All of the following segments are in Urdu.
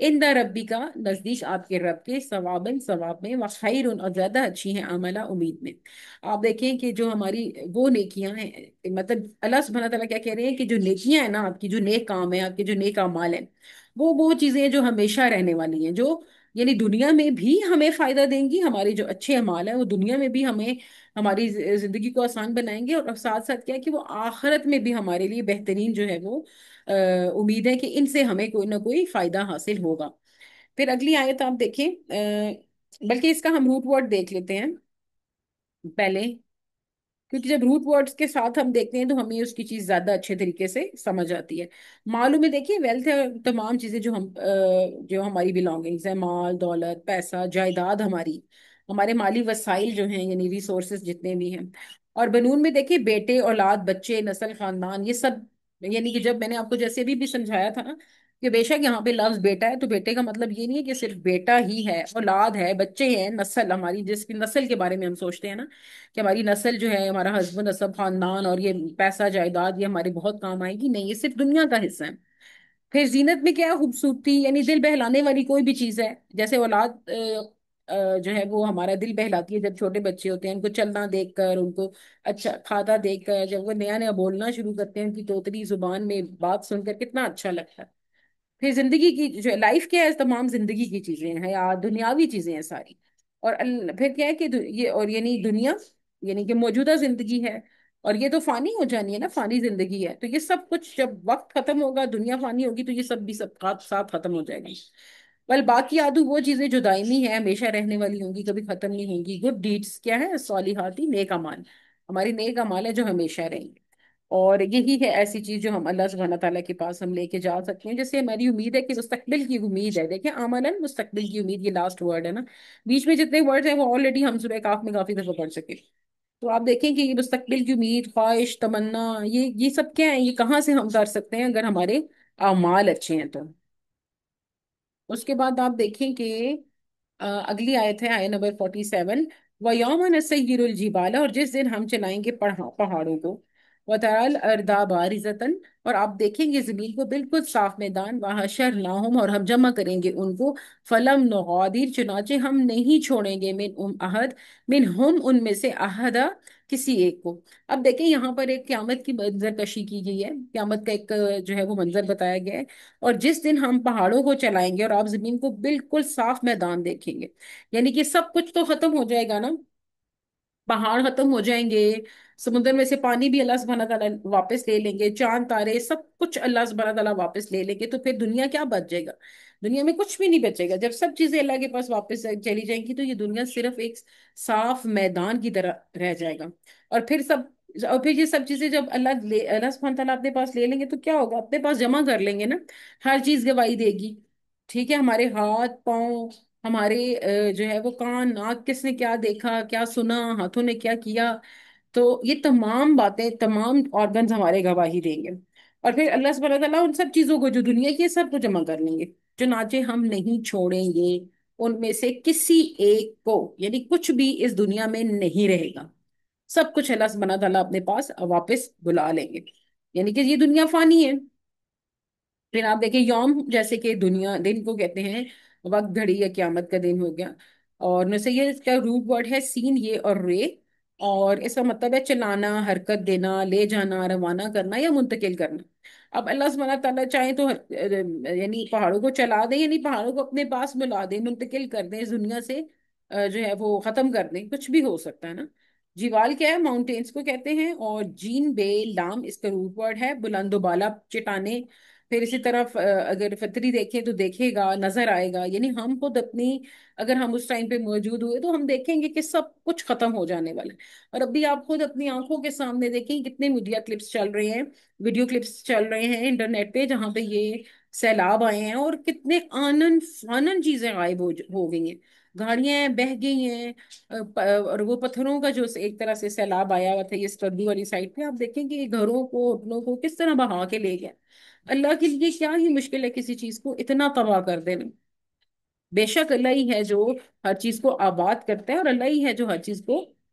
ان دا ربی کا نزدیک آپ کے رب کے ثوابن ثواب میں، وخیر اور زیادہ اچھی ہیں عملہ امید میں۔ آپ دیکھیں کہ جو ہماری وہ نیکیاں ہیں، مطلب اللہ سبحانہ تعالیٰ کیا کہہ رہے ہیں کہ جو نیکیاں ہیں نا آپ کی، جو نیک کام ہے آپ کے، جو نیک اعمال ہیں، وہ چیزیں ہیں جو ہمیشہ رہنے والی ہیں، جو یعنی دنیا میں بھی ہمیں فائدہ دیں گی، ہمارے جو اچھے اعمال ہیں وہ دنیا میں بھی ہمیں ہماری زندگی کو آسان بنائیں گے، اور ساتھ ساتھ کیا ہے کہ وہ آخرت میں بھی ہمارے لیے بہترین جو ہے وہ امید ہے کہ ان سے ہمیں کوئی نہ کوئی فائدہ حاصل ہوگا۔ پھر اگلی آیت آپ دیکھیں، بلکہ اس کا ہم روٹ ورڈ دیکھ لیتے ہیں پہلے، کیونکہ جب روٹ ورڈز کے ساتھ ہم دیکھتے ہیں تو ہمیں اس کی چیز زیادہ اچھے طریقے سے سمجھ آتی ہے۔ معلوم ہے، دیکھیے ویلتھ ہے تمام چیزیں جو ہم جو ہماری بلانگنگز ہیں، مال دولت پیسہ جائیداد، ہمارے مالی وسائل جو ہیں یعنی ریسورسز جتنے بھی ہیں، اور بنون میں دیکھیے بیٹے اولاد بچے نسل خاندان، یہ سب یعنی کہ جب میں نے آپ کو جیسے بھی سمجھایا تھا نا کہ بے شک یہاں پہ لفظ بیٹا ہے، تو بیٹے کا مطلب یہ نہیں ہے کہ صرف بیٹا ہی ہے، اولاد ہے بچے ہیں نسل، ہماری جس کی نسل کے بارے میں ہم سوچتے ہیں نا کہ ہماری نسل جو ہے ہمارا حسب نسب خاندان اور یہ پیسہ جائیداد یہ ہمارے بہت کام آئے گی، نہیں یہ صرف دنیا کا حصہ ہے۔ پھر زینت میں کیا ہے؟ خوبصورتی، یعنی دل بہلانے والی کوئی بھی چیز ہے، جیسے اولاد جو ہے وہ ہمارا دل بہلاتی ہے جب چھوٹے بچے ہوتے ہیں، ان کو چلنا دیکھ کر، ان کو اچھا کھاتا دیکھ کر، جب وہ نیا نیا بولنا شروع کرتے ہیں ان کی توتلی زبان میں بات سن کر کتنا اچھا لگتا ہے۔ پھر زندگی کی جو لائف کیا ہے، تمام زندگی کی چیزیں ہیں یا دنیاوی چیزیں ہیں ساری، اور پھر کیا ہے کہ یہ اور یعنی دنیا یعنی کہ موجودہ زندگی ہے، اور یہ تو فانی ہو جانی ہے نا، فانی زندگی ہے، تو یہ سب کچھ جب وقت ختم ہوگا دنیا فانی ہوگی تو یہ سب بھی سب ساتھ ختم ہو جائے گا۔ بل باقی آدو وہ چیزیں جو دائمی ہیں ہمیشہ رہنے والی ہوں گی، کبھی ختم نہیں ہوں گی۔ گڈ ڈیڈس کیا ہے؟ صالحاتی نیک اعمال، ہماری نیک اعمال ہے جو ہمیشہ رہیں گے، اور یہی ہے ایسی چیز جو ہم اللہ سبحانہ تعالیٰ کے پاس ہم لے کے جا سکتے ہیں، جیسے ہماری امید ہے کہ مستقبل کی امید ہے۔ دیکھیں آمنن مستقبل کی امید، یہ لاسٹ ورڈ ہے نا، بیچ میں جتنے ورڈ ہیں وہ آلریڈی ہم سورہ کاف میں کافی دفعہ پڑھ چکے، تو آپ دیکھیں کہ یہ مستقبل کی امید خواہش تمنا یہ سب کیا ہے، یہ کہاں سے ہم کر سکتے ہیں اگر ہمارے اعمال اچھے ہیں تو۔ اس کے بعد آپ دیکھیں کہ اگلی آیت ہے آیت نمبر 47، وَيَوْمَ نَسَيِّرُ الْجِبَالَ، اور جس دن ہم چلائیں گے پہاڑوں کو، وَتَرَى الْأَرْضَ بَارِزَةً، اور آپ دیکھیں گے زمین کو بالکل صاف میدان، وَحَشَرْنَاهُمْ، اور ہم جمع کریں گے ان کو، فَلَمْ نُغَادِرْ، چنانچہ ہم نہیں چھوڑیں گے، منہم ان میں سے، احدا کسی ایک کو۔ اب دیکھیں یہاں پر ایک قیامت کی منظر کشی کی گئی ہے، قیامت کا ایک جو ہے وہ منظر بتایا گیا ہے، اور جس دن ہم پہاڑوں کو چلائیں گے اور آپ زمین کو بالکل صاف میدان دیکھیں گے، یعنی کہ سب کچھ تو ختم ہو جائے گا نا، پہاڑ ختم ہو جائیں گے، سمندر میں سے پانی بھی اللہ سبحانہ تعالیٰ واپس لے لیں گے، چاند تارے سب کچھ اللہ سبحانہ تعالیٰ واپس لے لیں گے، تو پھر دنیا کیا بچ جائے گا؟ دنیا میں کچھ بھی نہیں بچے گا، جب سب چیزیں اللہ کے پاس واپس چلی جائیں گی تو یہ دنیا صرف ایک صاف میدان کی طرح رہ جائے گا، اور پھر یہ سب چیزیں جب اللہ سبحانہ تعالیٰ اپنے پاس لے لیں گے تو کیا ہوگا؟ اپنے پاس جمع کر لیں گے نا، ہر چیز گواہی دے گی، ٹھیک ہے، ہمارے ہاتھ پاؤں، ہمارے جو ہے وہ کان ناک، کس نے کیا دیکھا کیا سنا، ہاتھوں نے کیا کیا، تو یہ تمام باتیں تمام آرگنز ہمارے گواہی دیں گے، اور پھر اللہ سبحانہ تعالیٰ ان سب چیزوں کو جو دنیا کی ہے سب کو جمع کر لیں گے، چنانچہ ہم نہیں چھوڑیں گے ان میں سے کسی ایک کو، یعنی کچھ بھی اس دنیا میں نہیں رہے گا، سب کچھ اللہ سبحانہ تعالیٰ اپنے پاس واپس بلا لیں گے، یعنی کہ یہ دنیا فانی ہے۔ پھر آپ دیکھیں یوم جیسے کہ دنیا دن کو کہتے ہیں، وقت گھڑی یا قیامت کا دن ہو گیا، اور نسیہ اس کا روٹ ورڈ ہے سین یہ اور رے، اور اس کا مطلب ہے چلانا، حرکت دینا، لے جانا، روانہ کرنا یا منتقل کرنا۔ اب اللہ سبحانہ تعالیٰ چاہیں تو یعنی پہاڑوں کو چلا دیں، یعنی پہاڑوں کو اپنے پاس بلا دیں، منتقل کر دیں اس دنیا سے، جو ہے وہ ختم کر دیں، کچھ بھی ہو سکتا ہے نا۔ جیوال کیا ہے؟ ماؤنٹینس کو کہتے ہیں، اور جین بے لام اس کا روٹ ورڈ ہے بلند و بالا چٹانیں۔ پھر اسی طرف اگر فطری دیکھیں تو دیکھے گا، نظر آئے گا، یعنی ہم خود اپنی اگر ہم اس ٹائم پہ موجود ہوئے تو ہم دیکھیں گے کہ سب کچھ ختم ہو جانے والا ہے، اور ابھی آپ خود اپنی آنکھوں کے سامنے دیکھیں کتنے میڈیا کلپس چل رہے ہیں، ویڈیو کلپس چل رہے ہیں انٹرنیٹ پہ جہاں پہ یہ سیلاب آئے ہیں، اور کتنے آنن فانن چیزیں غائب ہو گئی ہیں، گاڑیاں بہہ گئی ہیں، اور وہ پتھروں کا جو ایک طرح سے سیلاب آیا ہوا تھا یہ اسکردو والی سائڈ پہ، آپ دیکھیں کہ یہ گھروں کو ہوٹلوں کو کس طرح بہا کے لے گیا۔ اللہ کے لیے کیا ہی مشکل ہے کسی چیز کو اتنا تباہ کر دینا، بے شک اللہ ہی ہے جو ہر چیز کو آباد کرتا ہے، اور اللہ ہی ہے جو ہر چیز کو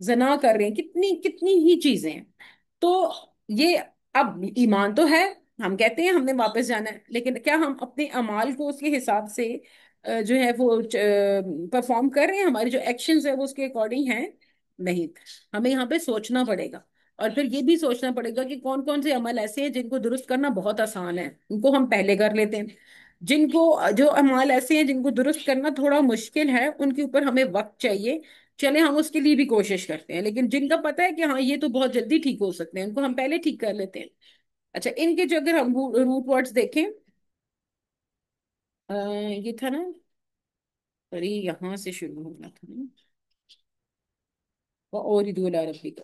زنا کر رہے ہیں، کتنی کتنی ہی چیزیں ہیں. تو یہ، اب ایمان تو ہے، ہم کہتے ہیں ہم نے واپس جانا ہے، لیکن کیا ہم اپنے اعمال کو اس کے حساب سے جو ہے وہ پرفارم کر رہے ہیں؟ ہماری جو ایکشنز ہے وہ اس کے اکارڈنگ ہیں؟ نہیں. ہمیں یہاں پہ سوچنا پڑے گا، اور پھر یہ بھی سوچنا پڑے گا کہ کون کون سے عمل ایسے ہیں جن کو درست کرنا بہت آسان ہے، ان کو ہم پہلے کر لیتے ہیں. جن کو جو اعمال ایسے ہیں جن کو درست کرنا تھوڑا مشکل ہے، ان کے اوپر ہمیں وقت چاہیے، چلے ہم اس کے لیے بھی کوشش کرتے ہیں. لیکن جن کا پتہ ہے کہ ہاں یہ تو بہت جلدی ٹھیک ہو سکتے ہیں، ان کو ہم پہلے ٹھیک کر لیتے ہیں. اچھا، ان کے جو اگر ہم روٹ ورڈز دیکھیں، یہ تھا نا، سوری یہاں سے شروع ہونا تھا نا، اور دول عربی کا،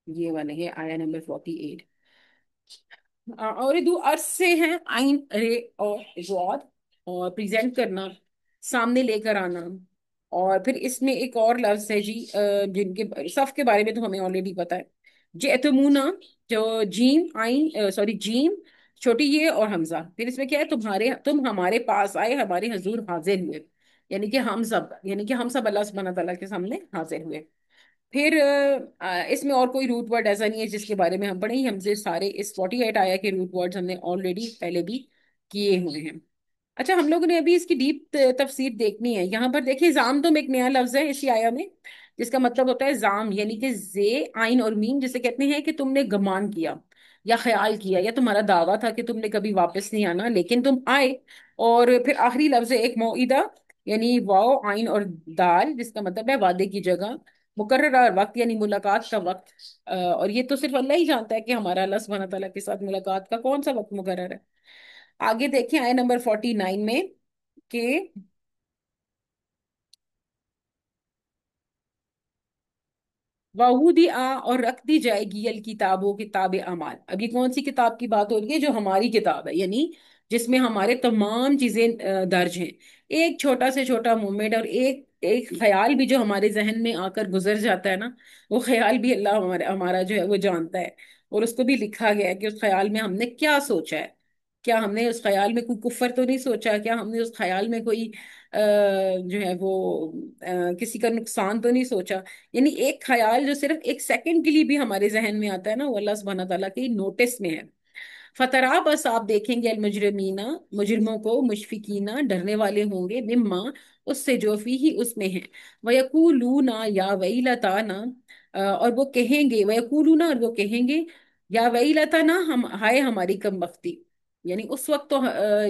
یہ والے ہے آیا نمبر 48. اردو ارس سے ہیں، آئین رے اور رواد، اور پریزنٹ کرنا، سامنے لے کر آنا. اور پھر اس میں ایک اور لفظ ہے جی، جن کے صف کے بارے میں تو ہمیں آلریڈی پتا ہے، جیتمونا، جو جیم آئین سوری جیم چھوٹی یہ اور حمزہ. پھر اس میں کیا ہے، تم ہمارے پاس آئے، ہمارے حضور حاضر ہوئے، یعنی کہ ہم سب، یعنی کہ ہم سب اللہ سبحانہ تعالیٰ کے سامنے حاضر ہوئے. پھر اس میں اور کوئی روٹ ورڈ ایسا نہیں ہے جس کے بارے میں ہم پڑھیں. ہم سے سارے اس 48 آیا کے روٹ ورڈز ہم نے آلریڈی پہلے بھی کیے ہوئے ہیں. اچھا، ہم لوگوں نے ابھی اس کی ڈیپ تفسیر دیکھنی ہے. یہاں پر دیکھیں، زام تم ایک نیا لفظ ہے اسی آیا میں، جس کا مطلب ہوتا ہے زام، یعنی کہ زے آئین اور میم، جسے کہتے ہیں کہ تم نے گمان کیا یا خیال کیا یا تمہارا دعویٰ تھا کہ تم نے کبھی واپس نہیں آنا، لیکن تم آئے. اور پھر آخری لفظ ہے ایک موعدہ، یعنی واو آئین اور دال، جس کا مطلب ہے وعدے کی جگہ، مقررہ وقت یعنی ملاقات کا وقت. اور یہ تو صرف اللہ ہی جانتا ہے کہ ہمارا اللہ سبحانہ تعالیٰ کے ساتھ ملاقات کا کون سا وقت مقرر ہے. آگے دیکھیں آئے نمبر 49 میں کہ وعودی آ، اور رکھ دی جائے گی الکتابوں، کتاب اعمال. اب یہ کون سی کتاب کی بات ہو رہی ہے؟ جو ہماری کتاب ہے، یعنی جس میں ہمارے تمام چیزیں درج ہیں. ایک چھوٹا سے چھوٹا مومنٹ اور ایک ایک خیال بھی جو ہمارے ذہن میں آ کر گزر جاتا ہے نا، وہ خیال بھی اللہ ہمارا جو ہے وہ جانتا ہے. اور اس کو بھی لکھا گیا ہے کہ اس خیال میں ہم نے کیا سوچا ہے. کیا ہم نے اس خیال میں کوئی کفر تو نہیں سوچا؟ کیا ہم نے اس خیال میں کوئی جو ہے وہ کسی کا نقصان تو نہیں سوچا؟ یعنی ایک خیال جو صرف ایک سیکنڈ کے لیے بھی ہمارے ذہن میں آتا ہے نا، وہ اللہ سبحانہ تعالیٰ کے نوٹس میں ہے. فترا، بس آپ دیکھیں گے، المجرمین، مجرموں کو، مشفقینہ، ڈرنے والے ہوں گے، مما، اس سے جو فی ہی اس میں ہے، وَيَقُولُونَ يَا وَيْلَتَانَا، اور وہ کہیں گے، وَيَقُولُونَ، اور وہ کہیں گے، یا وَيْلَتَانَا، ہم ہائے ہماری کم بختی. یعنی اس وقت تو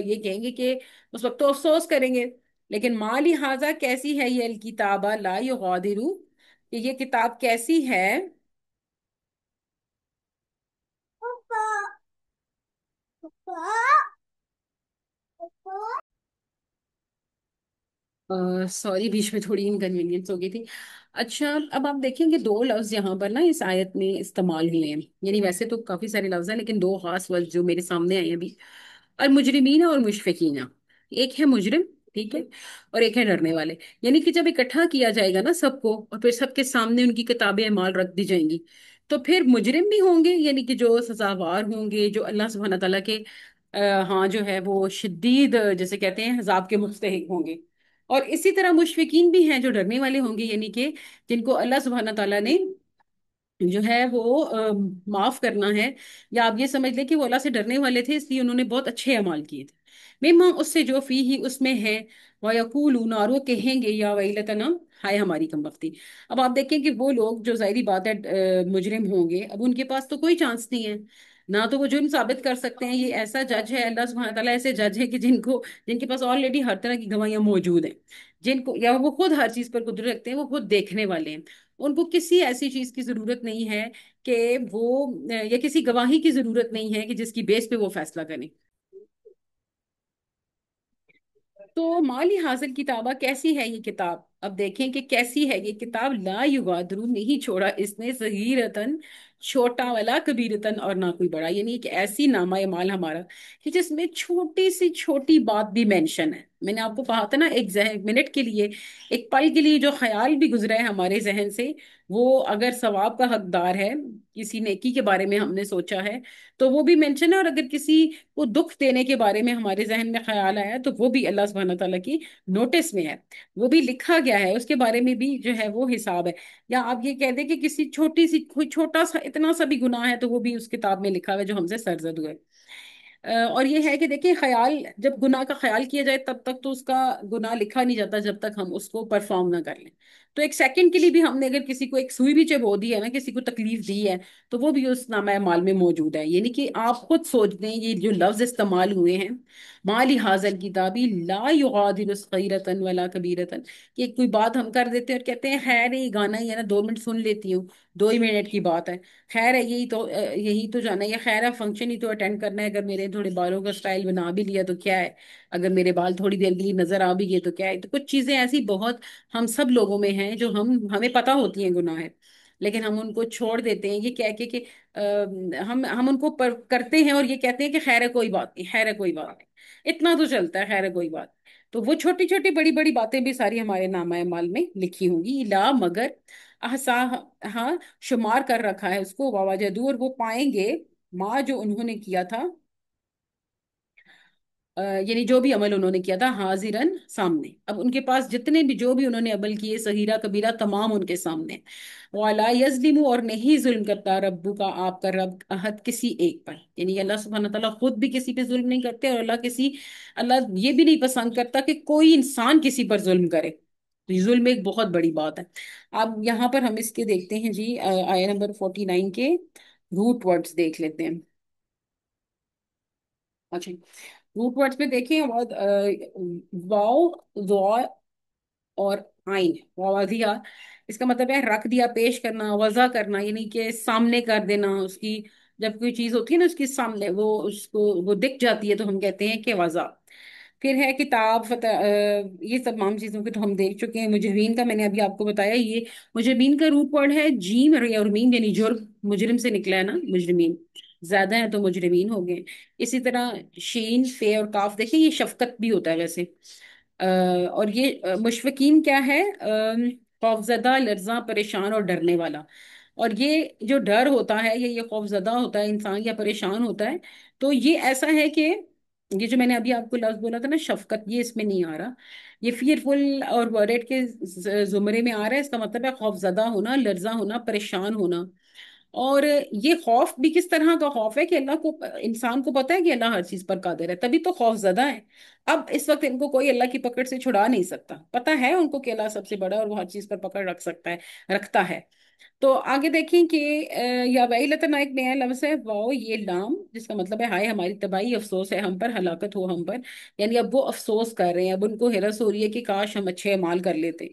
یہ کہیں گے کہ اس وقت تو افسوس کریں گے. لیکن ما لہٰذا، کیسی ہے یہ الکتابہ، لا یغادر، کہ یہ کتاب کیسی ہے. سوری، بیچ میں تھوڑی انکنوینئنس ہو گئی تھی. اچھا، اب آپ دیکھیں کہ دو لفظ یہاں پر نا اس آیت میں استعمال ہوئے ہیں. یعنی ویسے تو کافی سارے لفظ ہیں، لیکن دو خاص لفظ جو میرے سامنے آئے ہیں ابھی، المجرمین اور مشفقین. ایک ہے مجرم، ٹھیک ہے، اور ایک ہے ڈرنے والے. یعنی کہ جب اکٹھا کیا جائے گا نا سب کو، اور پھر سب کے سامنے ان کی کتابیں اعمال رکھ دی جائیں گی، تو پھر مجرم بھی ہوں گے، یعنی کہ جو سزاوار ہوں گے، جو اللہ سبحانہ تعالیٰ کے ہاں جو ہے وہ شدید جیسے کہتے ہیں عذاب کے مستحق ہوں گے. اور اسی طرح مشفقین بھی ہیں جو ڈرنے والے ہوں گے، یعنی کہ جن کو اللہ سبحانہ تعالیٰ نے جو ہے وہ معاف کرنا ہے. یا آپ یہ سمجھ لیں کہ وہ اللہ سے ڈرنے والے تھے، اس لیے انہوں نے بہت اچھے اعمال کیے تھے. مما، اس سے جو فی ہی اس میں ہے، وَيَقُولُونَ، اور وہ کہیں گے، یا ویلتنا، ہائے ہماری کم بختی. اب آپ دیکھیں کہ وہ لوگ جو ظاہری بات ہے مجرم ہوں گے، اب ان کے پاس تو کوئی چانس نہیں ہے، نہ تو وہ جرم ثابت کر سکتے ہیں. یہ ایسا جج ہے اللہ سبحانہ تعالیٰ، ایسے جج ہے کہ جن کے پاس آلریڈی ہر طرح کی گواہیاں موجود ہیں، جن کو یا وہ خود ہر چیز پر قدرت رکھتے ہیں، وہ خود دیکھنے والے ہیں. ان کو کسی ایسی چیز کی ضرورت نہیں ہے کہ وہ یا کسی گواہی کی ضرورت نہیں ہے کہ جس کی بیس پہ وہ فیصلہ کریں. تو مالی حاصل کتابہ، کیسی ہے یہ کتاب؟ اب دیکھیں کہ کیسی ہے یہ کتاب. لا یغادر، نہیں چھوڑا اس نے، صغیرتن، چھوٹا، ولا کبیرتن، اور نہ کوئی بڑا. یعنی ایک ایسی نامہ مال ہمارا کہ جس میں چھوٹی سی چھوٹی بات بھی مینشن ہے. میں نے آپ کو کہا تھا نا، ایک منٹ کے لیے، ایک پل کے لیے جو خیال بھی گزرا ہے ہمارے ذہن سے، وہ اگر ثواب کا حقدار ہے، کسی نیکی کے بارے میں ہم نے سوچا ہے، تو وہ بھی مینشن ہے. اور اگر کسی کو دکھ دینے کے بارے میں ہمارے ذہن میں خیال آیا ہے، تو وہ بھی اللہ سبحانہ تعالیٰ کی نوٹس میں ہے، وہ بھی لکھا گیا ہے اس کے بارے میں بھی جو ہے وہ حساب ہے. یا آپ یہ کہہ دیں کہ کسی چھوٹی سی کوئی چھوٹا سا اتنا سا بھی گناہ ہے تو وہ بھی اس کتاب میں لکھا ہوا ہے جو ہم سے سرزد ہوئے. اور یہ ہے کہ دیکھیں خیال جب گناہ کا خیال کیا جائے تب تک تو اس کا گناہ لکھا نہیں جاتا جب تک ہم اس کو پرفارم نہ کر لیں. تو ایک سیکنڈ کے لیے بھی ہم نے اگر کسی کو ایک سوئی بھی چبو دی ہے نا, کسی کو تکلیف دی ہے, تو وہ بھی اس نامہ مال میں موجود ہے. یعنی کہ آپ خود سوچ دیں یہ جو لفظ استعمال ہوئے ہیں, مالی حاضر کتابی لا یغادر صغیرۃ ولا کبیرۃ, کہ کوئی بات ہم کر دیتے ہیں اور کہتے ہیں خیر یہ گانا ہی ہے نا 2 منٹ سن لیتی ہوں, 2 ہی منٹ کی بات ہے, خیر ہے یہی تو جانا ہے, یا خیر ہے فنکشن ہی تو اٹینڈ کرنا ہے, اگر میرے تھوڑے بالوں کا سٹائل بنا بھی لیا تو کیا ہے, اگر میرے بال تھوڑی دیر کے لیے نظر آ بھی گئے تو کیا ہے. تو کچھ چیزیں ایسی بہت ہم سب لوگوں میں ہیں جو ہمیں پتہ ہوتی ہیں گناہ ہے, لیکن ہم ان کو چھوڑ دیتے ہیں یہ کہہ کے کہ ہم ان کو کرتے ہیں اور یہ کہتے ہیں کہ خیر ہے کوئی بات نہیں, خیر ہے کوئی بات نہیں, اتنا تو چلتا ہے, خیر ہے کوئی بات. تو وہ چھوٹی چھوٹی بڑی بڑی باتیں بھی ساری ہمارے نامہ اعمال میں لکھی ہوں گی. لا مگر احسا, ہاں شمار کر رکھا ہے اس کو, وجدوا, اور وہ پائیں گے ماں جو انہوں نے کیا تھا, یعنی جو بھی عمل انہوں نے کیا تھا, حاضرن سامنے. اب ان کے پاس جتنے بھی جو بھی انہوں نے عمل کیے صغیرہ کبیرہ تمام ان کے سامنے. وَلَا يَظْلِمُ, اور نہیں ظلم کرتا ربو کا آپ کا رب احد کسی ایک پر, یعنی اللہ سبحانہ تعالیٰ خود بھی کسی پہ ظلم نہیں کرتے, اور اللہ یہ بھی نہیں پسند کرتا کہ کوئی انسان کسی پر ظلم کرے. تو یہ ظلم ایک بہت بڑی بات ہے. اب یہاں پر ہم اس کے دیکھتے ہیں جی آیہ نمبر 49 کے روٹ ورڈز دیکھ لیتے ہیں. اچھا, روٹ ورڈز میں دیکھیں واو, ضو, اور آئین, واضح, اس کا مطلب ہے رکھ دیا, پیش کرنا, وضع کرنا, یعنی کہ سامنے کر دینا اس کی. جب کوئی چیز ہوتی ہے نا اس کے سامنے وہ اس کو وہ دکھ جاتی ہے تو ہم کہتے ہیں کہ وضع. پھر ہے کتاب فتح, یہ تمام چیزوں کے تو ہم دیکھ چکے ہیں. مجرمین کا میں نے ابھی آپ کو بتایا, یہ مجرمین کا روٹ ورڈ ہے جیم, اور میم یعنی جرم, مجرم سے نکلا ہے نا مجرمین, زیادہ ہیں تو مجرمین ہو گئے. اسی طرح شین, فے اور کاف, دیکھیں یہ شفقت بھی ہوتا ہے ویسے. اور یہ مشفقین کیا ہے, خوفزدہ, لرزاں, پریشان اور ڈرنے والا. اور یہ جو ڈر ہوتا ہے یا یہ خوفزدہ ہوتا ہے انسان یا پریشان ہوتا ہے, تو یہ ایسا ہے کہ یہ جو میں نے ابھی آپ کو لفظ بولا تھا نا شفقت, یہ اس میں نہیں آ رہا, یہ فیئرفل اور ورڈ کے زمرے میں آ رہا ہے. اس کا مطلب ہے خوف زدہ ہونا, لرزاں ہونا, پریشان ہونا. اور یہ خوف بھی کس طرح کا خوف ہے کہ اللہ کو, انسان کو پتا ہے کہ اللہ ہر چیز پر قادر ہے, تبھی تو خوف زدہ ہے. اب اس وقت ان کو کوئی اللہ کی پکڑ سے چھڑا نہیں سکتا, پتا ہے ان کو کہ اللہ سب سے بڑا اور وہ ہر چیز پر پکڑ رکھ سکتا ہے, رکھتا ہے. تو آگے دیکھیں کہ یا ویلتنا ایک نیا لفظ ہے, واؤ یہ لام, جس کا مطلب ہے ہائے ہماری تباہی, افسوس ہے ہم پر, ہلاکت ہو ہم پر. یعنی اب وہ افسوس کر رہے ہیں, اب ان کو ہرس ہو رہی ہے کہ کاش ہم اچھے اعمال کر لیتے.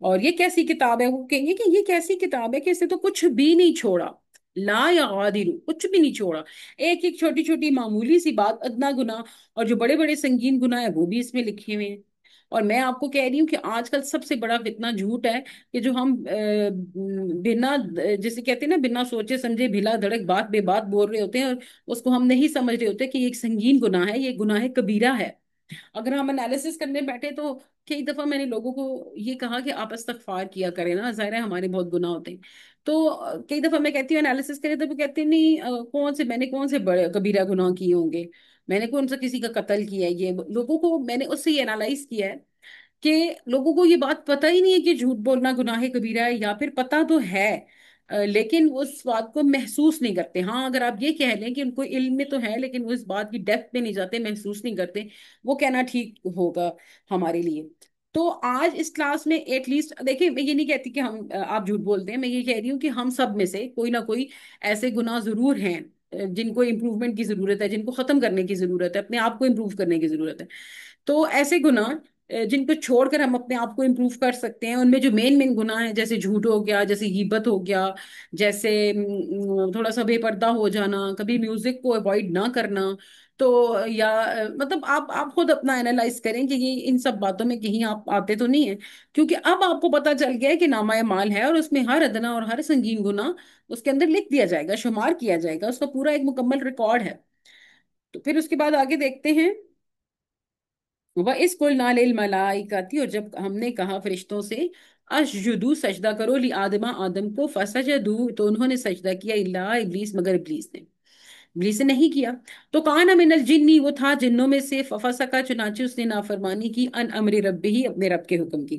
اور یہ کیسی کتاب ہے, وہ کہیں گے کہ یہ کیسی کتاب ہے کہ اسے تو کچھ بھی نہیں چھوڑا, لا یا غادر, کچھ بھی نہیں چھوڑا. ایک ایک چھوٹی چھوٹی معمولی سی بات, ادنا گناہ, اور جو بڑے بڑے سنگین گناہ ہیں وہ بھی اس میں لکھے ہوئے ہیں. اور میں آپ کو کہہ رہی ہوں کہ آج کل سب سے بڑا فتنہ جھوٹ ہے, کہ جو ہم بنا, جسے کہتے ہیں نا بنا سوچے سمجھے بھلا دھڑک بات بے بات بول رہے ہوتے ہیں, اور اس کو ہم نہیں سمجھ رہے ہوتے کہ یہ ایک سنگین گناہ ہے, یہ گناہ کبیرہ ہے. اگر ہم انالیسس کرنے بیٹھے تو کئی دفعہ میں نے لوگوں کو یہ کہا کہ آپ استغفار کیا کریں نا, ظاہر ہے ہمارے بہت گناہ ہوتے ہیں. تو کئی دفعہ میں کہتی ہوں انالیسس کرے تو وہ کہتے ہیں نہیں, میں نے کون سے بڑے کبیرہ گناہ کیے ہوں گے, میں نے کون سا کسی کا قتل کیا ہے. یہ لوگوں کو میں نے اس سے یہ انالائز کیا ہے کہ لوگوں کو یہ بات پتہ ہی نہیں ہے کہ جھوٹ بولنا گناہ کبیرہ ہے, یا پھر پتہ تو ہے لیکن وہ اس بات کو محسوس نہیں کرتے. ہاں اگر آپ یہ کہہ لیں کہ ان کو علم میں تو ہے لیکن وہ اس بات کی ڈیپتھ پہ نہیں جاتے, محسوس نہیں کرتے, وہ کہنا ٹھیک ہوگا ہمارے لیے. تو آج اس کلاس میں ایٹ لیسٹ دیکھیں, میں یہ نہیں کہتی کہ ہم آپ جھوٹ بولتے ہیں, میں یہ کہہ رہی ہوں کہ ہم سب میں سے کوئی نہ کوئی ایسے گناہ ضرور ہیں جن کو امپروومنٹ کی ضرورت ہے, جن کو ختم کرنے کی ضرورت ہے, اپنے آپ کو امپروو کرنے کی ضرورت ہے. تو ایسے گناہ جن کو چھوڑ کر ہم اپنے آپ کو امپروو کر سکتے ہیں, ان میں جو مین گناہ ہیں جیسے جھوٹ ہو گیا, جیسے غیبت ہو گیا, جیسے تھوڑا سا بے پردہ ہو جانا, کبھی میوزک کو اوائڈ نہ کرنا. تو یا مطلب آپ خود اپنا اینالائز کریں کہ یہ ان سب باتوں میں کہیں آپ آتے تو نہیں ہیں, کیونکہ اب آپ کو پتا چل گیا ہے کہ نامہ اعمال ہے اور اس میں ہر ادنا اور ہر سنگین گناہ اس کے اندر لکھ دیا جائے گا, شمار کیا جائے گا, اس کا پورا ایک مکمل ریکارڈ ہے. تو پھر اس کے بعد آگے دیکھتے ہیں, وہ اس کل نال الملائکتی, اور جب ہم نے کہا فرشتوں سے اسجدو سجدہ کرو, لی آدم, آدم کو, فسجدو, تو انہوں نے سجدہ کیا, الا ابلیس, مگر ابلیس نے, ابلیس نے نہیں کیا. تو کان من الجنی, وہ تھا جنوں میں سے, ففسقا, چنانچہ اس نے نافرمانی کی, ان امر رب ہی, اپنے رب کے حکم کی.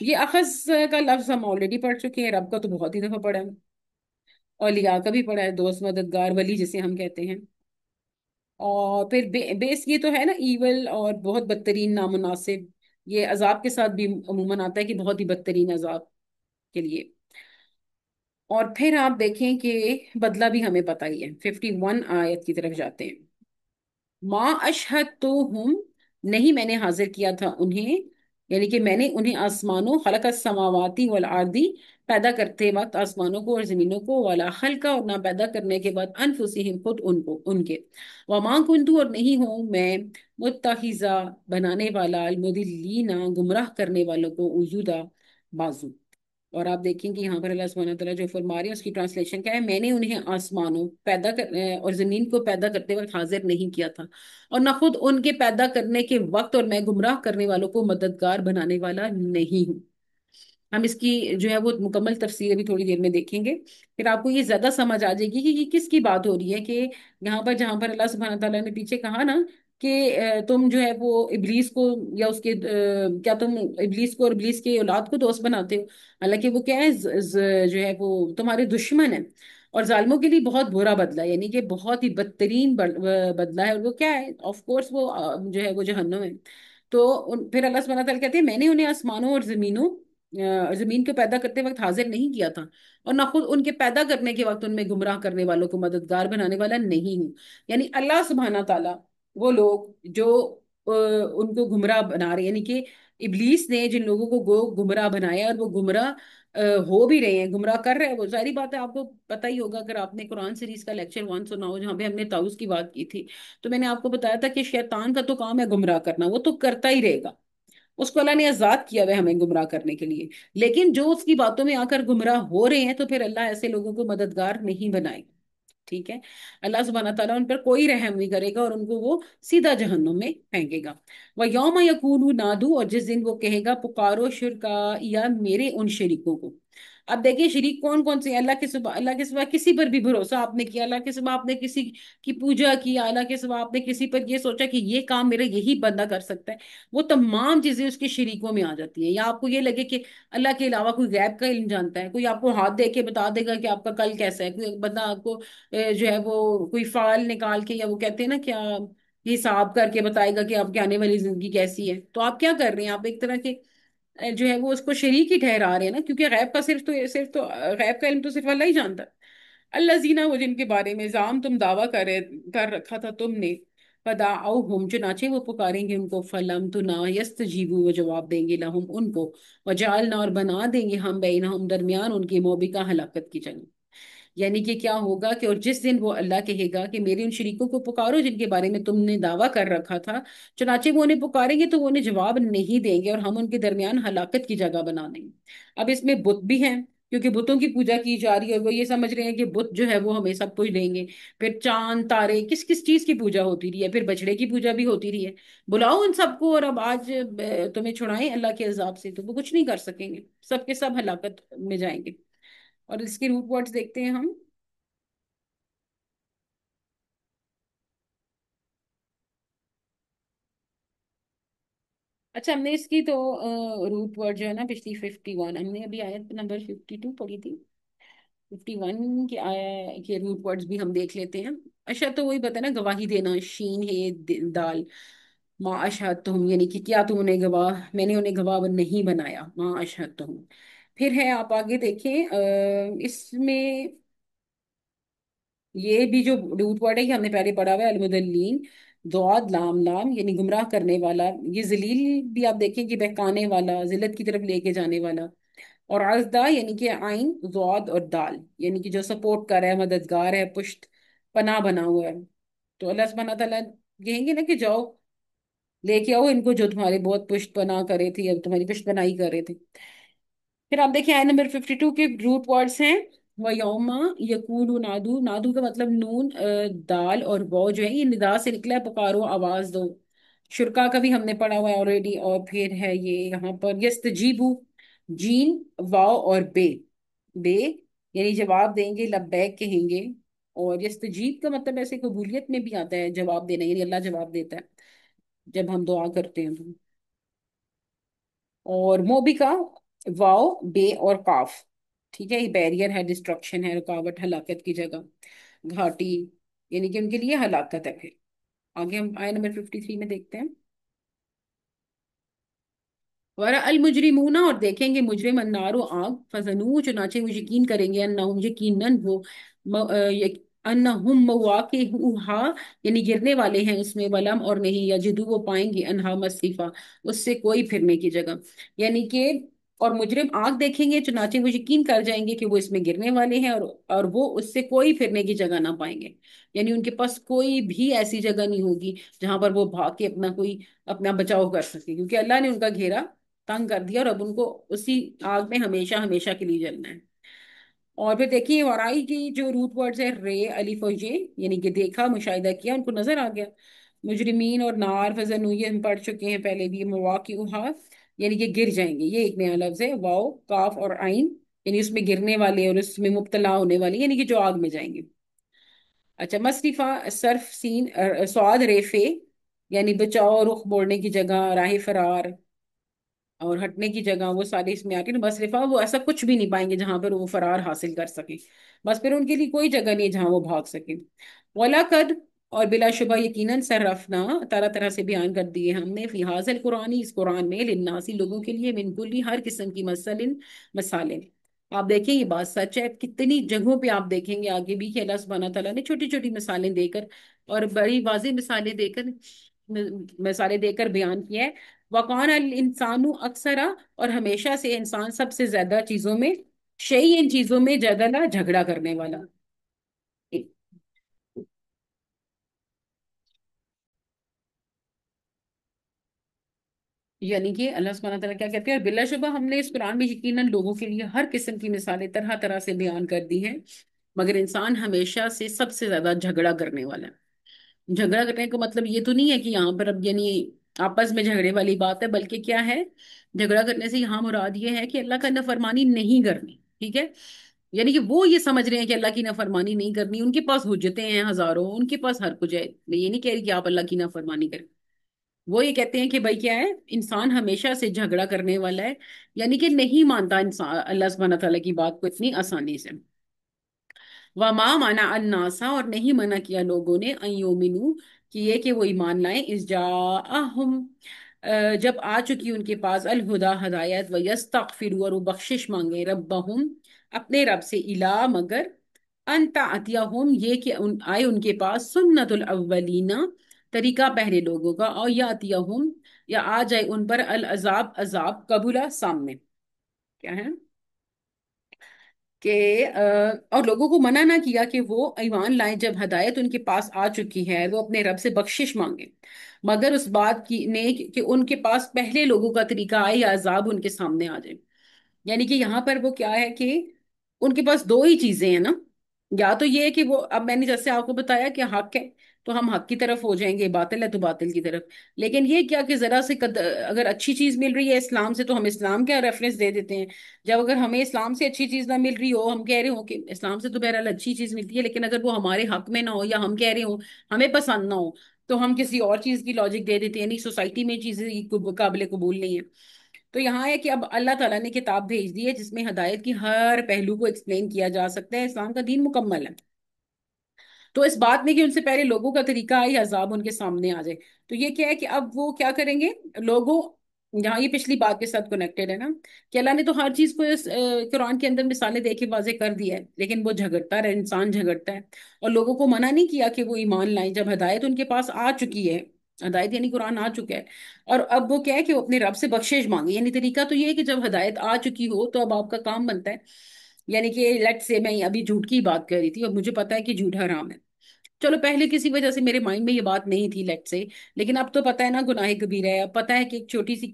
یہ اخذ کا لفظ ہم آلریڈی پڑھ چکے ہیں، رب کا تو بہت ہی دفعہ پڑھا ہے، اولیاء کا بھی پڑھا ہے، دوست مددگار ولی جسے ہم کہتے ہیں. اور پھر بیس یہ تو ہے نا ایول اور بہت بدترین نامناسب. یہ عذاب کے ساتھ بھی عموماً آتا ہے کہ بہت ہی بدترین عذاب کے لیے. اور پھر آپ دیکھیں کہ بدلہ بھی ہمیں پتہ ہی ہے. 51 آیت کی طرف جاتے ہیں. ما اشہد تو ہم، نہیں میں نے حاضر کیا تھا انہیں، یعنی کہ میں نے انہیں آسمانوں، خلق السماواتی والارضی، پیدا کرتے وقت آسمانوں کو اور زمینوں کو، ولا خلقا، اور نہ پیدا کرنے کے بعد انفسہم، خود ان کو، ان کے. وما کنتو، اور نہیں ہوں میں، متخذہ، بنانے والا، المضلین، گمراہ کرنے والوں کو، وجودا، بازو. اور آپ دیکھیں کہ یہاں پر اللہ سبحانہ وتعالیٰ جو فرما رہے ہیں اس کی ٹرانسلیشن کیا ہے؟ میں نے انہیں آسمانوں اور زمین کو پیدا کرتے وقت حاضر نہیں کیا تھا، اور نہ خود ان کے پیدا کرنے کے وقت، اور میں گمراہ کرنے والوں کو مددگار بنانے والا نہیں ہوں. ہم اس کی جو ہے وہ مکمل تفسیر ابھی تھوڑی دیر میں دیکھیں گے. پھر آپ کو یہ زیادہ سمجھ آ جائے گی کہ یہ کس کی بات ہو رہی ہے. کہ یہاں پر جہاں پر اللہ سبحانہ تعالیٰ نے پیچھے کہا نا کہ تم جو ہے وہ ابلیس کو یا اس کے کیا تم ابلیس کو اور ابلیس کے اولاد کو دوست بناتے ہو، حالانکہ وہ کیا ہے جو ہے وہ تمہارے دشمن ہے، اور ظالموں کے لیے بہت برا بدلہ ہے، یعنی کہ بہت ہی بدترین بدلہ ہے. اور وہ کیا ہے؟ آف کورس وہ جو ہے وہ جہنم ہے. تو پھر اللہ سبحانہ تعالیٰ کہتے ہیں میں نے انہیں آسمانوں اور زمینوں زمین کو پیدا کرتے وقت حاضر نہیں کیا تھا، اور نہ خود ان کے پیدا کرنے کے وقت ان میں گمراہ کرنے والوں کو مددگار بنانے والا نہیں ہوں. یعنی اللہ سبحانہ تعالیٰ وہ لوگ جو ان کو گمراہ بنا رہے، یعنی کہ ابلیس نے جن لوگوں کو گمراہ بنایا، اور وہ گمراہ ہو بھی رہے ہیں، گمراہ کر رہے ہیں، وہ ظاہری بات ہے. آپ کو پتہ ہی ہوگا اگر آپ نے قرآن سیریز کا لیکچر 1 سنا ہو جہاں پہ ہم نے طاؤس کی بات کی تھی، تو میں نے آپ کو بتایا تھا کہ شیطان کا تو کام ہے گمراہ کرنا، وہ تو کرتا ہی رہے گا. اس کو اللہ نے آزاد کیا ہوا ہے ہمیں گمراہ کرنے کے لیے. لیکن جو اس کی باتوں میں آ کر گمراہ ہو رہے ہیں تو پھر اللہ ایسے لوگوں کو مددگار نہیں بنائے گا. ٹھیک ہے؟ اللہ سبحانہ تعالیٰ ان پر کوئی رحم نہیں کرے گا، اور ان کو وہ سیدھا جہنم میں پھینکے گا. وہ یوم یقول نادو، اور جس دن وہ کہے گا پکارو شرکا یا میرے ان شریکوں کو. اب دیکھیں شریک کون کون سے ہیں. اللہ کے سوا کسی پر بھی بھروسہ آپ نے کیا، اللہ کے سوا آپ نے کسی کی پوجا کی، اللہ کے سوا آپ نے کسی پر یہ سوچا کہ یہ کام میرا یہی بندہ کر سکتا ہے، وہ تمام چیزیں اس کے شریکوں میں آ جاتی ہیں. یا آپ کو یہ لگے کہ اللہ کے علاوہ کوئی غیب کا علم جانتا ہے، کوئی آپ کو ہاتھ دے کے بتا دے گا کہ آپ کا کل کیسا ہے، کوئی بندہ آپ کو جو ہے وہ کوئی فال نکال کے، یا وہ کہتے ہیں نا کیا، حساب کر کے بتائے گا کہ آپ کی آنے والی زندگی کیسی ہے. تو آپ کیا کر رہے ہیں؟ آپ ایک طرح کے جو ہے وہ اس کو شریک ہی ٹھہرا رہے ہیں نا، کیونکہ غیب کا صرف تو غیب کا علم تو صرف اللہ ہی جانتا ہے. اللہ زینہ، وہ جن کے بارے میں زام تم دعویٰ کر رکھا تھا تم نے. فدعوہم، چنانچہ وہ پکاریں گے ان کو. فلم تو نہ یستجیبو، وہ جواب دیں گے، لہم ان کو. وجعلنا، اور بنا دیں گے ہم، بینہم درمیان ان کے، موبقہ ہلاکت کی جگہ. یعنی کہ کیا ہوگا کہ اور جس دن وہ اللہ کہے گا کہ میرے ان شریکوں کو پکارو جن کے بارے میں تم نے دعویٰ کر رکھا تھا، چنانچہ وہ انہیں پکاریں گے تو وہ انہیں جواب نہیں دیں گے، اور ہم ان کے درمیان ہلاکت کی جگہ بنا دیں گے. اب اس میں بت بھی ہیں، کیونکہ بتوں کی پوجا کی جا رہی ہے، اور وہ یہ سمجھ رہے ہیں کہ بت جو ہے وہ ہمیں سب کچھ دیں گے. پھر چاند تارے، کس کس چیز کی پوجا ہوتی رہی ہے، پھر بچڑے کی پوجا بھی ہوتی رہی ہے. بلاؤ ان سب کو، اور اب آج تمہیں چھڑائیں اللہ کے عذاب سے، تو وہ کچھ نہیں کر سکیں گے، سب کے سب ہلاکت میں جائیں گے. اور اس کے روٹ ورڈز دیکھتے ہیں ہم. اچھا، ہم نے اس کی تو روٹ ورڈ جو ہے نا پچھلی 51، ہم نے ابھی آیت نمبر 52 پڑھی تھی، 51 کے کے روٹ ورڈز بھی ہم دیکھ لیتے ہیں. اچھا، تو وہی بتا نا، گواہی دینا، شین ہے دال. ما اشہدتہم، یعنی کہ کیا تم انہیں گواہ، میں نے انہیں گواہ نہیں بنایا. ما اشہدتہم. پھر ہے آپ آگے دیکھیں اس میں یہ بھی جو روٹ ورڈ ہے یہ ہم نے پہلے پڑھا ہوا ہے، المدلین. ضاد لام لام، یعنی گمراہ کرنے والا. یہ ذلیل بھی آپ دیکھیں کہ بہکانے والا، ذلت کی طرف لے کے جانے والا. اور عزدہ، یعنی کہ عین ضاد اور دال، یعنی کہ جو سپورٹ کر رہا ہے، مددگار ہے، پشت پناہ بنا ہوا ہے. تو اللہ سبحانہ تعالیٰ کہیں گے نا کہ جاؤ لے کے آؤ ان کو جو تمہارے بہت پشت پناہ کر رہے تھے، یا تمہاری پشت پناہی کر رہے تھے. پھر آپ دیکھیں آئے نمبر 52 کے روٹ ورڈز ہیں. وہ یوما یقول نادو. نادو کا مطلب نون، دال اور وہ جو ہے یہ ندا سے نکلا ہے، پکارو، آواز دو. شرکا کا بھی ہم نے پڑھا ہوا ہے آلریڈی. اور پھر ہے یہ یہاں پر یستجیبو، جین، واو اور بے. بے یعنی جواب دیں گے، لبیک کہیں گے. اور یستجیب کا مطلب ایسے قبولیت میں بھی آتا ہے جواب دینا، یعنی اللہ جواب دیتا ہے جب ہم دعا کرتے ہیں تو. اور موبی کا واو بے اور کاف، ٹھیک ہے، یہ بیریئر ہے، ڈسٹرکشن ہے، رکاوٹ، ہلاکت کی جگہ، گھاٹی، یعنی کہ ان کے لیے ہلاکت ہے۔ پھر آگے ہم آئے نمبر 53 میں دیکھتے ہیں، ورا المجرمون، اور دیکھیں گے مجرم النار و آگ، فزنو، چنانچہ وہ یقین کریں گے، انہم یقیناً وہ انہم مواقعہا، یعنی گرنے والے ہیں اس میں، ولم، اور نہیں، یجدو، وہ پائیں گے، انہا مصرفا، اس سے کوئی پھرنے کی جگہ، یعنی کہ اور مجرم آگ دیکھیں گے چنانچہ وہ یقین کر جائیں گے کہ وہ اس میں گرنے والے ہیں، اور وہ اس سے کوئی پھرنے کی جگہ نہ پائیں گے، یعنی ان کے پاس کوئی بھی ایسی جگہ نہیں ہوگی جہاں پر وہ بھاگ کے اپنا بچاؤ کر سکے، کیونکہ اللہ نے ان کا گھیرا تنگ کر دیا، اور اب ان کو اسی آگ میں ہمیشہ ہمیشہ کے لیے جلنا ہے۔ اور پھر دیکھیے ورائی کی جو روٹ ورڈز ہے، رے، الف اور یہ، یعنی کہ دیکھا، مشاہدہ کیا، ان کو نظر آ گیا، مجرمین اور نار، فزنو، یہ ہم پڑھ چکے ہیں پہلے بھی، مواقعها، یعنی کہ گر جائیں گے، یہ ایک نیا لفظ ہے، واو، کاف اور عین، یعنی اس میں گرنے والے اور اس میں مبتلا ہونے والے، یعنی کہ جو آگ میں جائیں گے۔ اچھا، مصرفہ، صرف سین، سواد، ریفے، یعنی بچاؤ، رخ موڑنے کی جگہ، راہ فرار اور ہٹنے کی جگہ، وہ سارے اس میں آ کے نا، بس رفا، وہ ایسا کچھ بھی نہیں پائیں گے جہاں پر وہ فرار حاصل کر سکیں، بس پھر ان کے لیے کوئی جگہ نہیں ہے جہاں وہ بھاگ سکیں۔ وَلَقَدْ، اور بلا شبہ یقیناً، صرفنا، طرح طرح سے بیان کر دیے ہم نے، فی حاضر قرآن، اس قرآن میں، للناسی، لوگوں کے لیے، من کلی، ہر قسم کی مثالیں۔ آپ دیکھیں یہ بات سچ ہے، کتنی جگہوں پہ آپ دیکھیں گے آگے بھی کہ اللہ سبحانہ تعالیٰ نے چھوٹی چھوٹی مثالیں دے کر اور بڑی واضح مثالیں دے کر بیان کیا ہے۔ وقان الانسان اکثرا، اور ہمیشہ سے انسان سب سے زیادہ چیزوں میں، ان چیزوں میں، جدلا، جھگڑا کرنے والا، یعنی کہ اللہ سبحانہ تعالیٰ کیا کہتے ہیں، اور بلا شبہ ہم نے اس قرآن میں یقیناً لوگوں کے لیے ہر قسم کی مثالیں طرح طرح سے بیان کر دی ہیں، مگر انسان ہمیشہ سے سب سے زیادہ جھگڑا کرنے والا ہے۔ جھگڑا کرنے کا مطلب یہ تو نہیں ہے کہ یہاں پر اب یعنی آپس میں جھگڑے والی بات ہے، بلکہ کیا ہے، جھگڑا کرنے سے یہاں مراد یہ ہے کہ اللہ کا نافرمانی نہیں کرنی، ٹھیک ہے، یعنی کہ وہ یہ سمجھ رہے ہیں کہ اللہ کی نافرمانی نہیں کرنی، ان کے پاس حجتیں ہیں ہزاروں، ان کے پاس ہر کچھ ہے، میں یہ نہیں کہہ رہی کہ آپ اللہ کی نافرمانی کریں، وہ یہ کہتے ہیں کہ بھائی کیا ہے، انسان ہمیشہ سے جھگڑا کرنے والا ہے، یعنی کہ نہیں مانتا انسان اللہ سبحانہ تعالیٰ کی بات کو اتنی آسانی سے۔ وما منع الناسا، اور نہیں منع کیا لوگوں نے، ان یؤمنوا، کہ یہ کہ وہ ایمان لائیں، اذ جاءہم، جب آ چکی ان کے پاس، الہدا، ہدایت، ویستغفروا، اور وہ بخشش مانگے، ربہم، اپنے رب سے، الا، مگر، ان تأتیہم، یہ کہ آئے ان کے پاس، سنت الاولین، طریقہ پہلے لوگوں کا، اور یاتیہم، یا آ جائے ان پر، العذاب، عذاب، قبولہ، سامنے، کیا ہے کہ اور لوگوں کو منع نہ کیا کہ وہ ایمان لائیں جب ہدایت ان کے پاس آ چکی ہے، وہ اپنے رب سے بخشش مانگے، مگر اس بات کی نے کہ ان کے پاس پہلے لوگوں کا طریقہ آئے یا عذاب ان کے سامنے آ جائے، یعنی کہ یہاں پر وہ کیا ہے کہ ان کے پاس دو ہی چیزیں ہیں نا، یا تو یہ ہے کہ وہ، اب میں نے جیسے آپ کو بتایا کہ حق ہے تو ہم حق کی طرف ہو جائیں گے، باطل ہے تو باطل کی طرف، لیکن یہ کیا کہ ذرا سے اگر اچھی چیز مل رہی ہے اسلام سے تو ہم اسلام کا ریفرنس دے دیتے ہیں، جب اگر ہمیں اسلام سے اچھی چیز نہ مل رہی ہو، ہم کہہ رہے ہوں کہ اسلام سے تو بہرحال اچھی چیز ملتی ہے، لیکن اگر وہ ہمارے حق میں نہ ہو، یا ہم کہہ رہے ہوں ہمیں پسند نہ ہو، تو ہم کسی اور چیز کی لاجک دے دیتے ہیں، نہیں سوسائٹی میں چیزیں قابل قبول نہیں ہے۔ تو یہاں ہے کہ اب اللہ تعالیٰ نے کتاب بھیج دی ہے جس میں ہدایت کی ہر پہلو کو ایکسپلین کیا جا سکتا ہے، اسلام کا دین مکمل ہے، تو اس بات میں کہ ان سے پہلے لوگوں کا طریقہ آئے، عذاب ان کے سامنے آ جائے، تو یہ کیا ہے کہ اب وہ کیا کریں گے لوگوں، یہاں یہ پچھلی بات کے ساتھ کنیکٹڈ ہے نا، کہ اللہ نے تو ہر چیز کو اس قرآن کے اندر مثالیں دے کے واضح کر دیا ہے، لیکن وہ جھگڑتا رہے، انسان جھگڑتا ہے، اور لوگوں کو منع نہیں کیا کہ وہ ایمان لائیں جب ہدایت ان کے پاس آ چکی ہے، ہدایت یعنی قرآن آ چکا ہے، اور اب وہ کیا ہے کہ وہ اپنے رب سے بخشش مانگے، یعنی طریقہ تو یہ ہے کہ جب ہدایت آ چکی ہو تو اب آپ کا کام بنتا ہے، یعنی کہ لیٹ سے میں ابھی جھوٹ کی بات کر رہی تھی اور مجھے پتا ہے کہ جھوٹ حرام ہے، چلو پہلے کسی وجہ سے میرے مائنڈ میں یہ بات نہیں تھی لیٹ سے، لیکن اب تو پتہ ہے نا گناہ کبیرہ ہے، اب پتہ ہے کہ ایک چھوٹی سی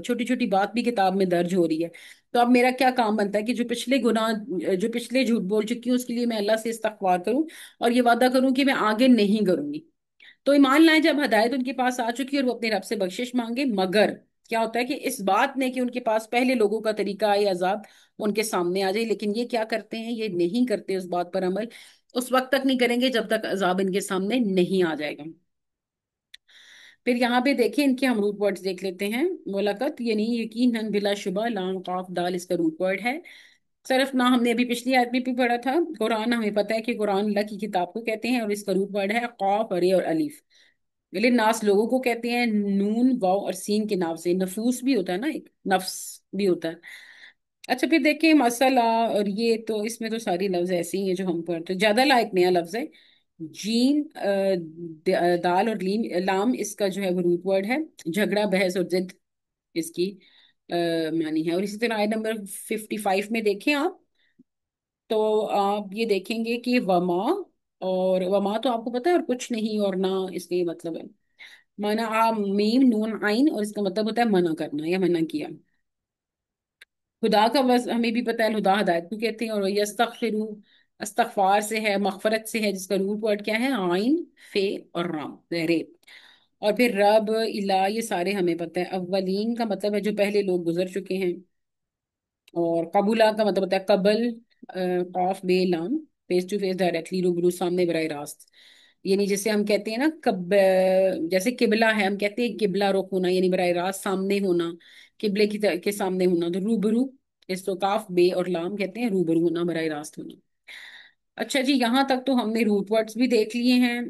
چھوٹی چھوٹی بات بھی کتاب میں درج ہو رہی ہے، تو اب میرا کیا کام بنتا ہے کہ جو پچھلے گناہ، جو پچھلے جھوٹ بول چکی ہوں اس کے لیے میں اللہ سے استغفار کروں، اور یہ وعدہ کروں کہ میں آگے نہیں کروں گی، تو ایمان لائیں جب ہدایت ان کے پاس آ چکی اور وہ اپنے رب سے بخشش مانگے، مگر کیا ہوتا ہے کہ اس بات نے کہ ان کے پاس پہلے لوگوں کا طریقہ آئے، عذاب ان کے سامنے آ جائے، لیکن یہ کیا کرتے ہیں، یہ نہیں کرتے اس بات پر عمل، اس وقت تک نہیں کریں گے جب تک عذاب ان کے سامنے نہیں آ جائے گا۔ پھر یہاں پہ دیکھیں ان کے ہم روٹ ورڈز دیکھ لیتے ہیں. ملاقات یعنی یقیناً بلا شبہ، لام قاف دال اس کا روٹ ورڈ ہے. صرف نہ ہم نے ابھی پچھلی آیت میں بھی پڑھا تھا. قرآن ہمیں پتہ ہے کہ قرآن اللہ کی کتاب کو کہتے ہیں، اور اس کا روٹ ورڈ ہے قاف اور اور الف. لیکن ناس لوگوں کو کہتے ہیں نون واو اور سین کے نام سے. نفوس بھی ہوتا ہے نا، ایک نفس بھی ہوتا ہے. اچھا پھر دیکھیں مسئلہ، اور یہ تو اس میں تو ساری لفظ ایسے ہی ہیں جو ہم پڑھتے ہیں. زیادہ لا ایک نیا لفظ ہے. جین دال اور لام اس کا جو ہے وہ روٹ ورڈ ہے. جھگڑا، بحث اور ضد اس کی معنی ہے. اور اسی طرح آیت نمبر 55 میں دیکھیں آپ، تو آپ یہ دیکھیں گے کہ وما، اور وما تو آپ کو پتا ہے اور کچھ نہیں، اور نہ اس کا یہ مطلب ہے منع. میم نون عین، اور اس کا مطلب ہوتا ہے منع کرنا یا منع کیا. خدا کا لفظ ہمیں بھی پتا ہے، خدا ہدایت کو کہتے ہیں. اور یستغفرو استغفار سے ہے، مغفرت سے ہے، جس کا روٹ ورڈ کیا ہے؟ عین، فے اور رام، رے. اور پھر رب، الہ، یہ سارے ہمیں پتہ ہے. اولین کا مطلب ہے جو پہلے لوگ گزر چکے ہیں. اور قبولہ کا مطلب ہوتا ہے قبل، قاف بے لام، فیس ٹو فیس، ڈائریکٹلی، روبرو، سامنے، براہ راست. یعنی جسے ہم کہتے ہیں نا جیسے قبلہ ہے، ہم کہتے ہیں قبلہ رخ ہونا، یعنی براہ راست سامنے ہونا، قبلے کے سامنے ہونا. تو روبرو، اس کو کاف بے اور لام کہتے ہیں روبرو ہونا، براہ راست ہونا. اچھا جی، یہاں تک تو ہم نے روٹ ورڈز بھی دیکھ لیے ہیں،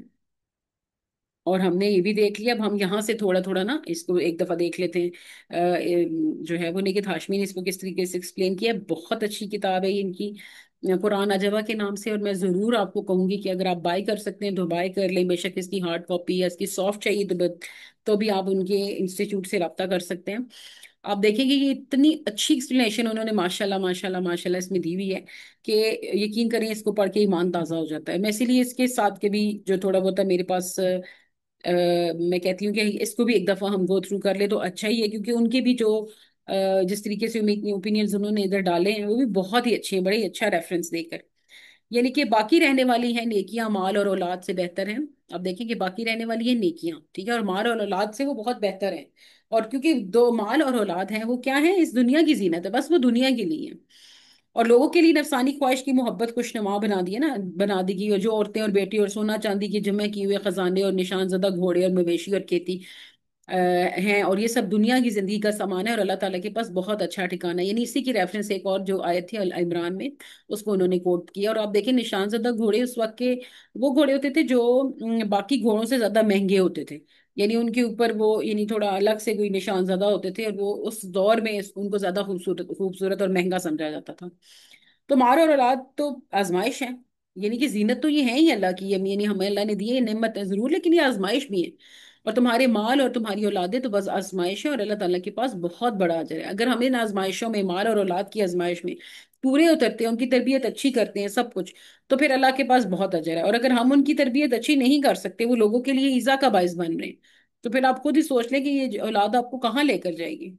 اور ہم نے یہ بھی دیکھ لیا. اب ہم یہاں سے تھوڑا تھوڑا نا اس کو ایک دفعہ دیکھ لیتے ہیں. جو ہے وہ نگہت ہاشمی نے اس کو کس طریقے سے ایکسپلین کیا ہے. بہت اچھی کتاب ہے یہ ان کی، قرآن عجبہ کے نام سے. اور میں ضرور آپ کو کہوں گی کہ اگر آپ بائی کر سکتے ہیں تو بائی کر لیں. بے شک اس کی ہارڈ کاپی یا اس کی سافٹ چاہیے تو بھی آپ ان کے انسٹیٹیوٹ سے رابطہ کر سکتے ہیں. آپ دیکھیں گے یہ اتنی اچھی ایکسپلینیشن انہوں نے ماشاء اللہ ماشاء اللہ ماشاء اللہ اس میں دی ہوئی ہے کہ یقین کریں اس کو پڑھ کے ایمان تازہ ہو جاتا ہے. میں اسی لیے اس کے ساتھ کے بھی جو تھوڑا بہت ہے میرے پاس، میں کہتی ہوں کہ اس کو بھی ایک دفعہ ہم گو تھرو کر لیں تو اچھا ہی ہے. کیونکہ ان کے بھی جو جس طریقے سے اوپینینز انہوں نے ادھر ڈالے ہیں وہ بھی بہت ہی اچھے ہیں، بڑے ہی اچھا ریفرنس دے کر. یعنی کہ باقی رہنے والی ہیں نیکیاں مال اور اولاد سے بہتر ہیں. اب دیکھیں کہ باقی رہنے والی ہیں نیکیاں، ٹھیک ہے، اور مال اور اولاد سے وہ بہت بہتر ہیں. اور کیونکہ دو مال اور اولاد ہیں وہ کیا ہیں؟ اس دنیا کی زینت ہے، بس وہ دنیا کے لیے ہے. اور لوگوں کے لیے نفسانی خواہش کی محبت خوشنما بنا دی ہے نا، بنا دی گئی. اور جو عورتیں اور بیٹی اور سونا چاندی کی جمع کیے ہوئے خزانے اور نشان زدہ گھوڑے اور مویشی اور کھیتی ہیں، اور یہ سب دنیا کی زندگی کا سامان ہے، اور اللہ تعالیٰ کے پاس بہت اچھا ٹھکانہ ہے. یعنی اسی کی ریفرنس ایک اور جو آیت تھی عمران میں، اس کو انہوں نے کوٹ کیا. اور آپ دیکھیں نشان زدہ گھوڑے اس وقت کے وہ گھوڑے ہوتے تھے جو باقی گھوڑوں سے زیادہ مہنگے ہوتے تھے. یعنی ان کے اوپر وہ یعنی تھوڑا الگ سے کوئی نشان زدہ ہوتے تھے، اور وہ اس دور میں ان کو زیادہ خوبصورت اور مہنگا سمجھا جاتا تھا. تو مال اور اولاد تو آزمائش ہے. یعنی کہ زینت تو یہ ہے ہی اللہ کی، یعنی ہمیں اللہ نے دی ہے، یہ نعمت ہے ضرور، لیکن یہ آزمائش بھی ہے. اور تمہارے مال اور تمہاری اولادیں تو بس آزمائش ہے، اور اللہ تعالیٰ کے پاس بہت بڑا اجر ہے. اگر ہم ان آزمائشوں میں، مال اور اولاد کی آزمائش میں پورے اترتے ہیں، ان کی تربیت اچھی کرتے ہیں سب کچھ، تو پھر اللہ کے پاس بہت اجر ہے. اور اگر ہم ان کی تربیت اچھی نہیں کر سکتے، وہ لوگوں کے لیے ایذا کا باعث بن رہے ہیں، تو پھر آپ خود ہی سوچ لیں کہ یہ اولاد آپ کو کہاں لے کر جائے گی.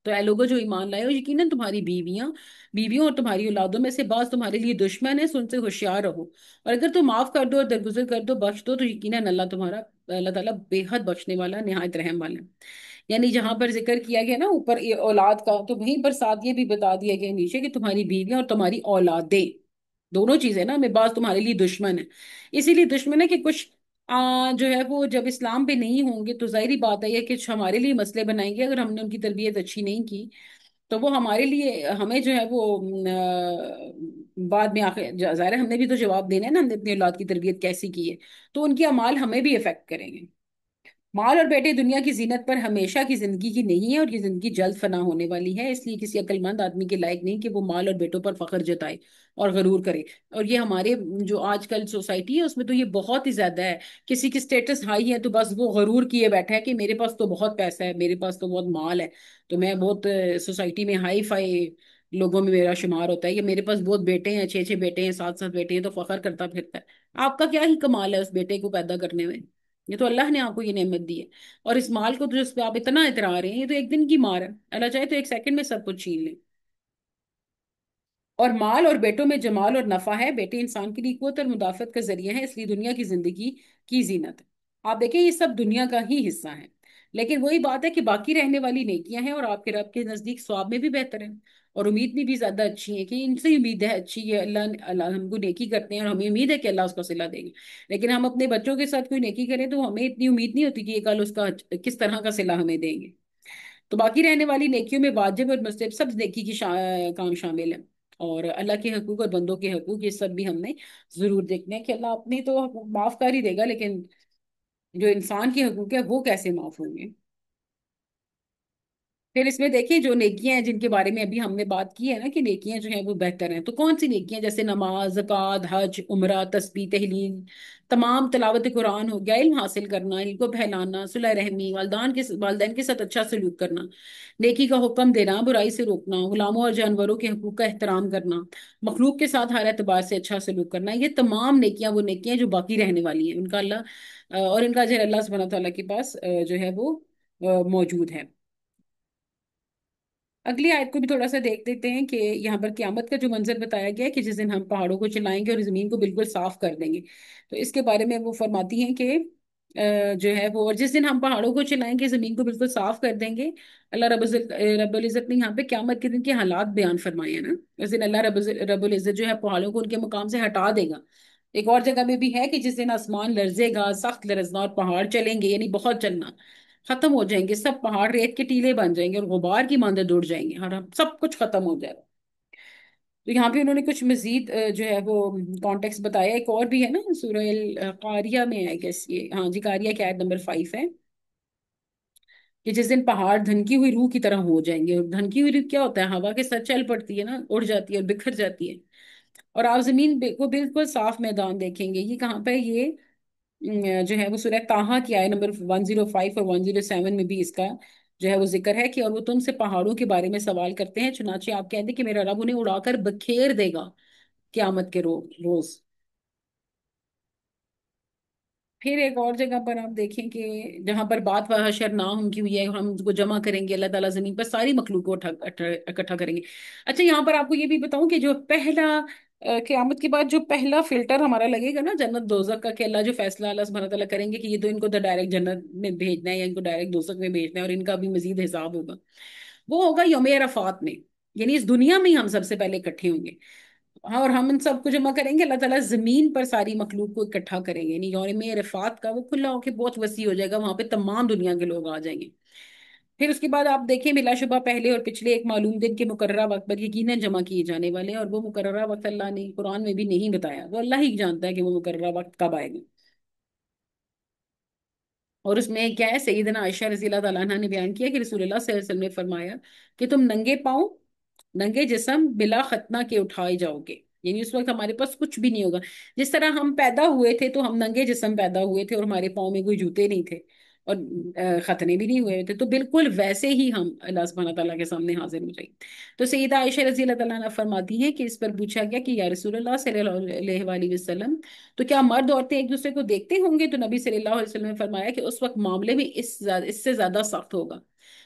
تو اے لوگوں جو ایمان لائے ہو، یقیناً تمہاری بیویوں اور تمہاری اولادوں میں سے بعض تمہارے لیے دشمن ہے، ان سے ہوشیار رہو. اور اگر تم معاف کر دو اور درگزر کر دو، بخش دو، تو یقیناً اللہ تعالیٰ بے حد بخشنے والا، نہایت رحم والا ہے. یعنی جہاں پر ذکر کیا گیا نا اوپر یہ اولاد کا، تو وہیں پر ساتھ یہ بھی بتا دیا گیا نیچے کہ تمہاری بیویاں اور تمہاری اولادیں دونوں چیزیں نا میں بعض تمہارے لیے دشمن ہے. اسی لیے دشمن ہے کہ کچھ جو ہے وہ جب اسلام پہ نہیں ہوں گے تو ظاہری بات ہے یہ کہ ہمارے لیے مسئلے بنائیں گے. اگر ہم نے ان کی تربیت اچھی نہیں کی تو وہ ہمارے لیے، ہمیں جو ہے وہ بعد میں آخر ظاہر ہے ہم نے بھی تو جواب دینا ہے نا، ہم نے اپنی اولاد کی تربیت کیسی کی ہے، تو ان کے اعمال ہمیں بھی افیکٹ کریں گے. مال اور بیٹے دنیا کی زینت پر ہمیشہ کی زندگی کی نہیں ہے، اور یہ زندگی جلد فنا ہونے والی ہے. اس لیے کسی عقل مند آدمی کے لائق نہیں کہ وہ مال اور بیٹوں پر فخر جتائے اور غرور کرے. اور یہ ہمارے جو آج کل سوسائٹی ہے اس میں تو یہ بہت ہی زیادہ ہے. کسی کی سٹیٹس ہائی ہے تو بس وہ غرور کیے بیٹھا ہے کہ میرے پاس تو بہت پیسہ ہے، میرے پاس تو بہت مال ہے، تو میں بہت سوسائٹی میں ہائی فائی لوگوں میں میرا شمار ہوتا ہے. یہ میرے پاس بہت بیٹے ہیں، 6 6 بیٹے ہیں، 7 7 بیٹے ہیں، تو فخر کرتا پھرتا ہے. آپ کا کیا ہی کمال ہے اس بیٹے کو پیدا کرنے میں؟ یہ تو اللہ نے آپ کو یہ نعمت دی ہے. اور اس مال کو تو جس پہ آپ اتنا اترا رہے ہیں، یہ تو ایک دن کی مار ہے. اللہ چاہے تو ایک سیکنڈ میں سب کچھ چھین لے. اور مال اور بیٹوں میں جمال اور نفع ہے. بیٹے انسان کے لیے قوت اور مدافعت کا ذریعہ ہے، اس لیے دنیا کی زندگی کی زینت ہے. آپ دیکھیں یہ سب دنیا کا ہی حصہ ہے، لیکن وہی بات ہے کہ باقی رہنے والی نیکیاں ہیں، اور آپ کے رب کے نزدیک ثواب میں بھی بہتر ہیں. اور امید میں بھی زیادہ اچھی ہیں کہ ان سے امید ہے اچھی ہے، اللہ ہم کو نیکی کرتے ہیں اور ہمیں امید ہے کہ اللہ اس کا صلہ دیں گے. لیکن ہم اپنے بچوں کے ساتھ کوئی نیکی کریں تو ہمیں اتنی امید نہیں ہوتی کہ یہ کل اس کا کس طرح کا صلہ ہمیں دیں گے. تو باقی رہنے والی نیکیوں میں واجب اور مستحب سب نیکی کی کام شامل ہے. اور اللہ کے حقوق اور بندوں کے حقوق یہ سب بھی ہم نے ضرور دیکھنے ہیں کہ اللہ اپنی تو معاف کر ہی دے گا، لیکن جو انسان کے حقوق ہے وہ کیسے معاف ہوں گے. پھر اس میں دیکھیں جو نیکیاں ہیں جن کے بارے میں ابھی ہم نے بات کی ہے نا کہ نیکیاں جو ہیں وہ بہتر ہیں، تو کون سی نیکیاں؟ جیسے نماز، زکوٰۃ، حج، عمرہ، تسبیح، تحلیل، تمام تلاوت قرآن ہو گیا، علم حاصل کرنا، علم کو پھیلانا، صلہ رحمی، والدین کے ساتھ اچھا سلوک کرنا، نیکی کا حکم دینا، برائی سے روکنا، غلاموں اور جانوروں کے حقوق کا احترام کرنا، مخلوق کے ساتھ ہر اعتبار سے اچھا سلوک کرنا، یہ تمام نیکیاں وہ نیکیاں جو باقی رہنے والی ہیں، ان کا اللہ اور ان کا اجر اللہ سبحانہ تعالیٰ کے پاس جو ہے وہ موجود ہے. اگلی آیت کو بھی تھوڑا سا دیکھ دیتے ہیں کہ یہاں پر قیامت کا جو منظر بتایا گیا ہے کہ جس دن ہم پہاڑوں کو چلائیں گے اور زمین کو بالکل صاف کر دیں گے. تو اس کے بارے میں وہ فرماتی ہیں کہ جو ہے وہ، اور جس دن ہم پہاڑوں کو چلائیں گے زمین کو بالکل صاف کر دیں گے. اللہ رب العزت نے یہاں پہ قیامت کے دن کے حالات بیان فرمائے ہیں نا. اس دن اللہ رب العزت جو ہے پہاڑوں کو ان کے مقام سے ہٹا دے گا. ایک اور جگہ میں بھی ہے کہ جس دن آسمان لرزے گا، سخت لرزنا، اور پہاڑ چلیں گے یعنی بہت چلنا، ختم ہو جائیں گے سب پہاڑ، ریت کے ٹیلے بن جائیں گے اور غبار کی مانند اڑ جائیں گے اور سب کچھ ختم ہو جائے گا. تو یہاں پہ انہوں نے کچھ مزید جو ہے وہ کانٹیکس بتایا. ایک اور بھی ہے نا سورہ قاریہ میں ہے کہ یہ، ہاں جی، قاریہ کی آیت نمبر 5 ہے کہ جس دن پہاڑ دھنکی ہوئی روح کی طرح ہو جائیں گے. اور دھنکی ہوئی روح کیا ہوتا ہے؟ ہوا کے ساتھ چل پڑتی ہے نا، اڑ جاتی ہے اور بکھر جاتی ہے. اور آپ زمین کو بالکل صاف میدان دیکھیں گے. یہ کہاں پہ؟ یہ جو ہے وہ سورہ طٰہٰ کی آیت نمبر 105 اور 107 میں بھی اس کا جو ہے وہ ذکر ہے کہ اور وہ تم سے پہاڑوں کے بارے میں سوال کرتے ہیں، چنانچہ آپ کہہ دیں کہ میرا رب انہیں اڑا کر بکھیر دے گا قیامت کے روز. پھر ایک اور جگہ پر آپ دیکھیں کہ جہاں پر بات و حشر نہ کی ہوئی ہے، ہم اس کو جمع کریں گے، اللہ تعالیٰ زمین پر ساری مخلوق کو اکٹھا کریں گے. اچھا یہاں پر آپ کو یہ بھی بتاؤں کہ جو پہلا قیامت کے بعد جو پہلا فلٹر ہمارا لگے گا نا جنت دوزخ کا، کہ اللہ جو فیصلہ اللہ سبحانہ تعالیٰ کریں گے کہ یہ تو ان کو تو ڈائریکٹ جنت میں بھیجنا ہے یا ان کو ڈائریکٹ دوزخ میں بھیجنا ہے اور ان کا بھی مزید حساب ہوگا، وہ ہوگا یوم عرفات میں. یعنی اس دنیا میں ہی ہم سب سے پہلے اکٹھے ہوں گے. ہاں، اور ہم ان سب کو جمع کریں گے، اللہ تعالیٰ زمین پر ساری مخلوق کو اکٹھا کریں گے. یعنی یوم عرفات کا وہ کھلا ہو کے بہت وسیع ہو جائے گا، وہاں پہ تمام دنیا کے لوگ آ جائیں گے. پھر اس کے بعد آپ دیکھیں بلا شبہ پہلے اور پچھلے ایک معلوم دن کے مقررہ وقت پر یقیناً جمع کیے جانے والے ہیں. اور وہ مقررہ وقت اللہ نے قرآن میں بھی نہیں بتایا، وہ اللہ ہی جانتا ہے کہ وہ مقررہ وقت کب آئے گا. اور اس میں کیا ہے، سیدنا عائشہ رضی اللہ تعالیٰ عنہ نے بیان کیا کہ رسول اللہ صلی اللہ علیہ وسلم نے فرمایا کہ تم ننگے پاؤں، ننگے جسم بلا ختنہ کے اٹھائے جاؤ گے. یعنی اس وقت ہمارے پاس کچھ بھی نہیں ہوگا. جس طرح ہم پیدا ہوئے تھے تو ہم ننگے جسم پیدا ہوئے تھے اور ہمارے پاؤں میں کوئی جوتے نہیں تھے اور ختنے بھی نہیں ہوئے تھے، تو بالکل ویسے ہی ہم اللہ سبحانہ تعالیٰ کے سامنے حاضر ہو جائیں گے. تو سیدہ عائشہ رضی اللہ تعالیٰ عنہ فرماتی ہیں کہ اس پر پوچھا گیا کہ یا رسول اللہ صلی اللہ علیہ وآلہ وسلم، تو کیا مرد عورتیں ایک دوسرے کو دیکھتے ہوں گے؟ تو نبی صلی اللہ علیہ وسلم نے فرمایا کہ اس وقت معاملے میں اس سے زیادہ سخت ہوگا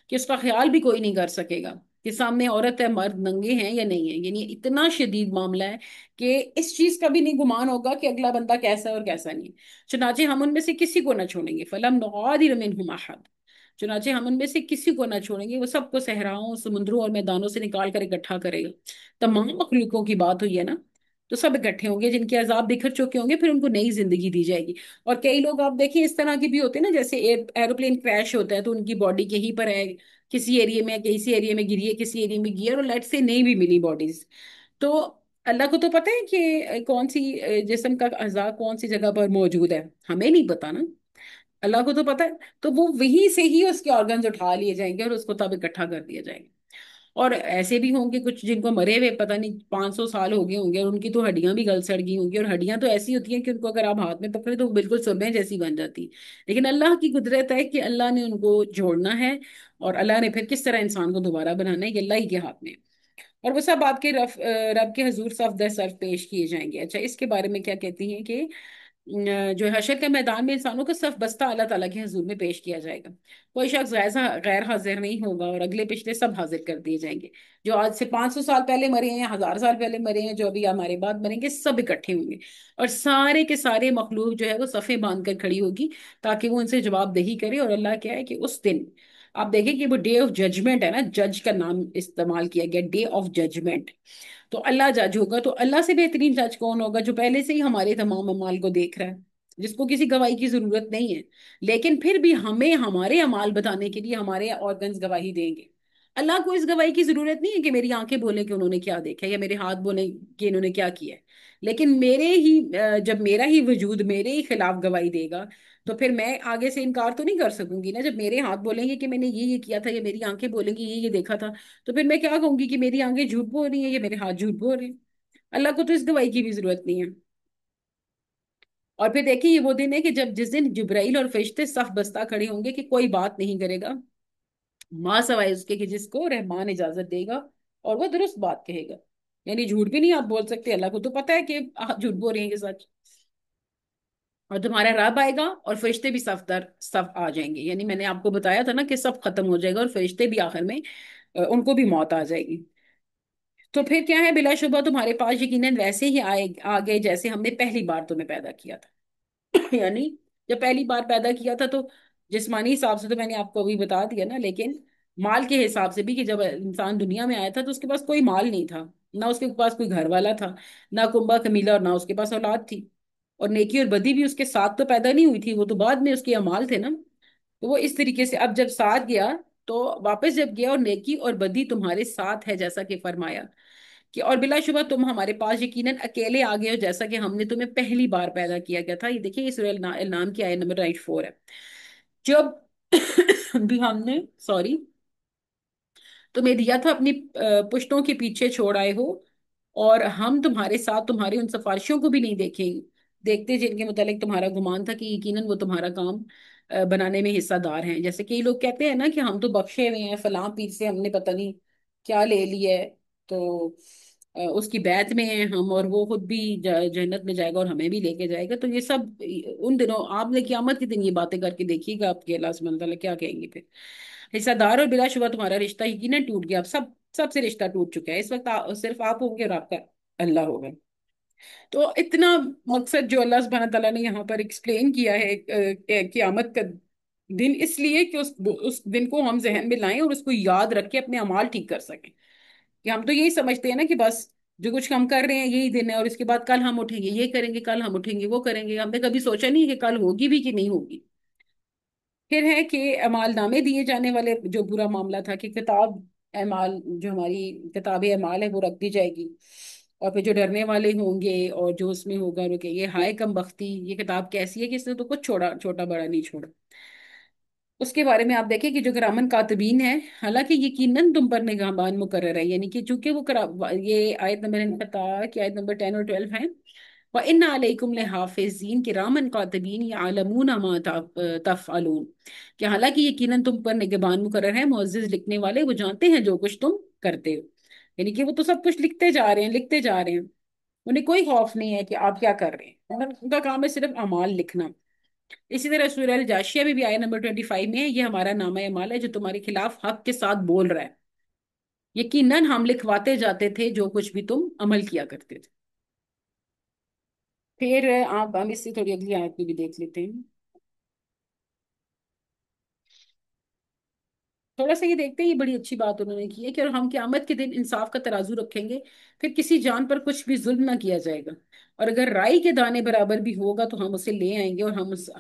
کہ اس کا خیال بھی کوئی نہیں کر سکے گا کہ سامنے عورت ہے، مرد ننگے ہیں یا نہیں ہے. یعنی اتنا شدید معاملہ ہے کہ اس چیز کا بھی نہیں گمان ہوگا کہ اگلا بندہ کیسا ہے اور کیسا نہیں. چنانچہ ہم ان میں سے کسی کو نہ چھوڑیں گے، فلم نغادر منہم احد. چنانچہ ہم ان میں سے کسی کو نہ چھوڑیں گے، وہ سب کو صحراؤں، سمندروں اور میدانوں سے نکال کر اکٹھا کرے گا. تمام مخلوقوں کی بات ہوئی ہے نا، تو سب اکٹھے ہوں گے جن کے عذاب بکھر چکے ہوں گے، پھر ان کو نئی زندگی دی جائے گی. اور کئی لوگ آپ دیکھیں اس طرح کے بھی ہوتے ہیں نا، جیسے ایروپلین کریش ہوتا ہے تو ان کی باڈی کہیں پر ہے، کسی ایریے میں، کسی ایریے میں گری ہے، کسی ایریے میں گئی ہے اور لیٹ سے نہیں بھی ملی باڈیز. تو اللہ کو تو پتہ ہے کہ کون سی جسم کا اعضاء کون سی جگہ پر موجود ہے، ہمیں نہیں پتا نا. اللہ کو تو پتہ ہے. تو وہ وہیں سے ہی اس کے آرگنز اٹھا لیے جائیں گے اور اس کو تب اکٹھا کر دیا جائے گا. اور ایسے بھی ہوں گے کچھ جن کو مرے ہوئے پتہ نہیں 500 سال ہو گئے ہوں گے اور ان کی تو ہڈیاں بھی گل سڑ گئی ہوں گی. اور ہڈیاں تو ایسی ہوتی ہیں کہ ان کو اگر آپ ہاتھ میں پکڑے تو وہ بالکل سرمے جیسی بن جاتی. لیکن اللہ کی قدرت ہے کہ اللہ نے ان کو جوڑنا ہے اور اللہ نے پھر کس طرح انسان کو دوبارہ بنانا ہے، یہ اللہ ہی کے ہاتھ میں ہے. اور وہ سب آپ کے رب کے حضور صف در صف پیش کیے جائیں گے. اچھا اس کے بارے میں کیا کہتی ہیں کہ جو حشر کے میدان میں انسانوں کا صف بستہ اللہ تعالیٰ کے حضور میں پیش کیا جائے گا. کوئی شخص غیر حاضر نہیں ہوگا، اور اگلے پچھلے سب حاضر کر دیے جائیں گے۔ جو آج سے 500 سال پہلے مرے ہیں، 1000 سال پہلے مرے ہیں، جو ابھی ہمارے بعد مریں گے، سب اکٹھے ہوں گے، اور سارے کے سارے مخلوق جو ہے وہ صفیں باندھ کر کھڑی ہوگی، تاکہ وہ ان سے جواب دہی کرے۔ اور اللہ کیا ہے کہ اس دن آپ دیکھیں کہ وہ ڈے آف ججمنٹ ہے نا، جج کا نام استعمال کیا گیا، ڈے آف ججمنٹ۔ تو اللہ جج ہوگا، تو اللہ سے بہترین جج کون ہوگا؟ جو پہلے سے ہی ہمارے تمام اعمال کو دیکھ رہا ہے، جس کو کسی گواہی کی ضرورت نہیں ہے، لیکن پھر بھی ہمیں ہمارے اعمال بتانے کے لیے ہمارے آرگنز گواہی دیں گے۔ اللہ کو اس گواہی کی ضرورت نہیں ہے کہ میری آنکھیں بولیں کہ انہوں نے کیا دیکھا، یا میرے ہاتھ بولیں کہ انہوں نے کیا کیا ہے، لیکن میرے ہی جب میرا ہی وجود میرے ہی خلاف گواہی دے گا، تو پھر میں آگے سے انکار تو نہیں کر سکوں گی نا۔ جب میرے ہاتھ بولیں گے کہ میں نے یہ کیا تھا، یا میری آنکھیں بولیں گی یہ دیکھا تھا، تو پھر میں کیا کہوں گی؟ کہ میری آنکھیں جھوٹ بول رہی ہیں یا میرے ہاتھ جھوٹ بول رہے ہیں؟ اللہ کو تو اس گواہی کی بھی ضرورت نہیں ہے۔ اور پھر دیکھیں یہ وہ دن ہے کہ جس دن جبرائیل اور فرشتے صف بستہ کھڑے ہوں گے، کہ کوئی بات نہیں کرے گا ماں سوائے اس کے کہ جس کو رحمان اجازت دے گا، اور وہ درست بات کہے گا۔ یعنی جھوٹ بھی نہیں آپ بول سکتے، اللہ کو تو پتا ہے کہ آپ جھوٹ بول رہے ہیں کہ سچ۔ اور تمہارا رب آئے گا، اور فرشتے بھی صف در صف آ جائیں گے، یعنی میں نے آپ کو بتایا تھا نا کہ سب ختم ہو جائے گا، اور فرشتے بھی آخر میں ان کو بھی موت آ جائے گی۔ تو پھر کیا ہے؟ بلا شبہ تمہارے پاس یقیناً ویسے ہی آ گئے جیسے ہم نے پہلی بار تمہیں پیدا کیا تھا۔ یعنی جب پہلی بار پیدا کیا تھا تو جسمانی حساب سے تو میں نے آپ کو ابھی بتا دیا نا، لیکن مال کے حساب سے بھی، کہ جب انسان دنیا میں آیا تھا تو اس کے پاس کوئی مال نہیں تھا، نہ اس کے پاس کوئی گھر والا تھا، نہ کنبا کمیلا، اور نہ اس کے پاس اولاد تھی۔ اور نیکی اور بدی بھی اس کے ساتھ تو پیدا نہیں ہوئی تھی، وہ تو بعد میں اس کے اعمال تھے نا۔ تو وہ اس طریقے سے اب جب ساتھ گیا، تو واپس جب گیا، اور نیکی اور بدی تمہارے ساتھ ہے جیسا کہ فرمایا، کہ اور بلا شبہ تم ہمارے پاس یقیناً اکیلے آ گئے ہو جیسا کہ ہم نے تمہیں پہلی بار پیدا کیا گیا تھا۔ یہ دیکھیں یہ سورہ النام کی آیت نمبر 94 ہے۔ جب بھی ہم نے سوری تمہیں دیا تھا اپنی پشتوں کے پیچھے چھوڑ آئے ہو، اور ہم تمہارے ساتھ تمہاری ان سفارشوں کو بھی نہیں دیکھتے جن کے متعلق تمہارا گمان تھا کہ یقیناً وہ تمہارا کام بنانے میں حصہ دار ہیں۔ جیسے کہ یہ لوگ کہتے ہیں نا کہ ہم تو بخشے ہوئے ہیں، فلاں پیر سے ہم نے پتہ نہیں کیا لے لیا ہے، تو اس کی بیعت میں ہیں ہم، اور وہ خود بھی جنت میں جائے گا اور ہمیں بھی لے کے جائے گا۔ تو یہ سب ان دنوں آپ نے قیامت کے دن یہ باتیں کر کے دیکھیے گا، آپ کے اللہ سبحانہ تعالیٰ کیا کہیں گے پھر۔ حصہ دار اور بلا شبہ تمہارا رشتہ یقیناً ٹوٹ گیا، اب سب سے رشتہ ٹوٹ چکا ہے اس وقت، صرف آپ ہوں گے اور آپ کا اللہ ہوگا۔ تو اتنا مقصد جو اللہ سبحانہ تعالیٰ نے یہاں پر ایکسپلین کیا ہے قیامت کا دن، اس لیے کہ اس دن کو ہم ذہن میں لائیں اور اس کو یاد رکھ کے اپنے اعمال ٹھیک کر سکیں۔ کہ ہم تو یہی سمجھتے ہیں نا کہ بس جو کچھ ہم کر رہے ہیں یہی دن ہے، اور اس کے بعد کل ہم اٹھیں گے یہ کریں گے، کل ہم اٹھیں گے وہ کریں گے، ہم نے کبھی سوچا نہیں کہ کل ہوگی بھی کہ نہیں ہوگی۔ پھر ہے کہ اعمال نامے دیے جانے والے جو برا معاملہ تھا، کہ کتاب اعمال جو ہماری کتاب اعمال ہے وہ رکھ دی جائے گی، اور پھر جو ڈرنے والے ہوں گے اور جو اس میں ہوگا کہ یہ ہائے کم بختی، یہ کتاب کیسی ہے کہ اس نے تو کچھ چھوٹا بڑا نہیں چھوڑا۔ اس کے بارے میں آپ دیکھیں کہ جو کرامن کاتبین ہے، حالانکہ یقیناً تم پر نگہبان مقرر ہے، یعنی کہ چونکہ یہ آیت نمبر ان پتا کہ آیت نمبر 10 اور 12 ہے، وَإِنَّ عَلَيْكُمْ لَحَافِظِينَ كِرَامًا كَاتِبِينَ يَعْلَمُونَ مَا تَفْعَلُونَ، کہ حالانکہ یقیناً تم پر نگہبان مقرر ہے، معزز لکھنے والے، وہ جانتے ہیں جو کچھ تم کرتے ہو۔ یعنی کہ وہ تو سب کچھ لکھتے جا رہے ہیں لکھتے جا رہے ہیں، انہیں کوئی خوف نہیں ہے کہ آپ کیا کر رہے ہیں، ان کا کام ہے صرف اعمال لکھنا۔ اسی طرح سورہ الجاشیہ میں بھی آیت نمبر 25 میں ہے، یہ ہمارا نامہ اعمال ہے جو تمہارے خلاف حق کے ساتھ بول رہا ہے، یقیناً ہم لکھواتے جاتے تھے جو کچھ بھی تم عمل کیا کرتے تھے۔ پھر آپ ہم اس سے تھوڑی اگلی آیت میں بھی دیکھ لیتے ہیں، تھوڑا سا یہ دیکھتے ہیں، یہ بڑی اچھی بات انہوں نے کی ہے کہ اور ہم قیامت کے دن انصاف کا ترازو رکھیں گے، پھر کسی جان پر کچھ بھی ظلم نہ کیا جائے گا، اور اگر رائی کے دانے برابر بھی ہوگا تو ہم اسے لے آئیں گے، اور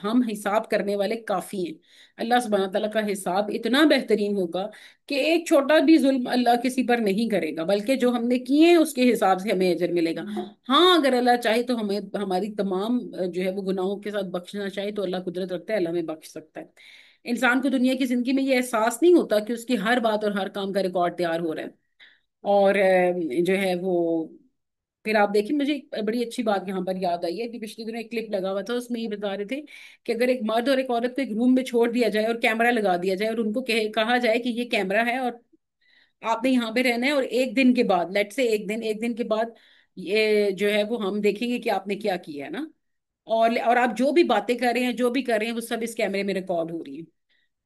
ہم حساب کرنے والے کافی ہیں۔ اللہ سبحانہ تعالیٰ کا حساب اتنا بہترین ہوگا کہ ایک چھوٹا بھی ظلم اللہ کسی پر نہیں کرے گا، بلکہ جو ہم نے کیے ہیں اس کے حساب سے ہمیں اجر ملے گا۔ ہاں اگر اللہ چاہے تو ہمیں ہماری تمام جو ہے وہ گناہوں کے ساتھ بخشنا چاہے تو اللہ قدرت رکھتا ہے، اللہ ہمیں بخش سکتا ہے۔ انسان کو دنیا کی زندگی میں یہ احساس نہیں ہوتا کہ اس کی ہر بات اور ہر کام کا ریکارڈ تیار ہو رہا ہے، اور جو ہے وہ پھر آپ دیکھیں، مجھے ایک بڑی اچھی بات یہاں پر یاد آئی ہے کہ پچھلے دنوں ایک کلپ لگا ہوا تھا، اس میں یہ بتا رہے تھے کہ اگر ایک مرد اور ایک عورت کو ایک روم میں چھوڑ دیا جائے اور کیمرہ لگا دیا جائے، اور ان کو کہا جائے کہ یہ کیمرہ ہے اور آپ نے یہاں پہ رہنا ہے، اور ایک دن کے بعد لیٹ سے ایک دن کے بعد یہ جو ہے وہ ہم دیکھیں گے کہ آپ نے کیا کیا ہے نا، اور آپ جو بھی باتیں کر رہے ہیں جو بھی کر رہے ہیں وہ سب اس کیمرے میں ریکارڈ ہو رہی ہیں۔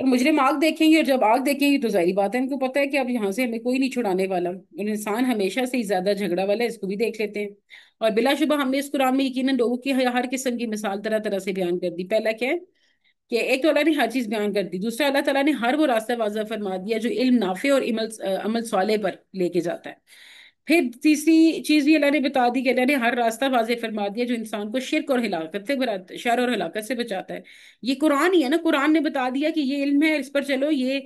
اور مجرم آگ دیکھیں گے، اور جب آگ دیکھیں گے تو ظاہری بات ہے ان کو پتا ہے کہ اب یہاں سے ہمیں کوئی نہیں چھڑانے والا، اور انسان ہمیشہ سے ہی زیادہ جھگڑا والا ہے، اس کو بھی دیکھ لیتے ہیں۔ اور بلا شبہ ہم نے اس قرآن میں یقیناً لوگوں کی ہر قسم کی مثال طرح طرح سے بیان کر دی۔ پہلا کیا ہے کہ ایک تو اللہ نے ہر چیز بیان کر دی، دوسرا اللہ تعالیٰ نے ہر وہ راستہ واضح فرما دیا جو علم نافع اور عمل صالح پر لے کے جاتا ہے۔ پھر تیسری چیز بھی اللہ نے بتا دی کہ اللہ نے ہر راستہ واضح فرما دیا جو انسان کو شرک اور ہلاکت سے شر اور ہلاکت سے بچاتا ہے۔ یہ قرآن ہی ہے نا، قرآن نے بتا دیا کہ یہ علم ہے، اس پر چلو، یہ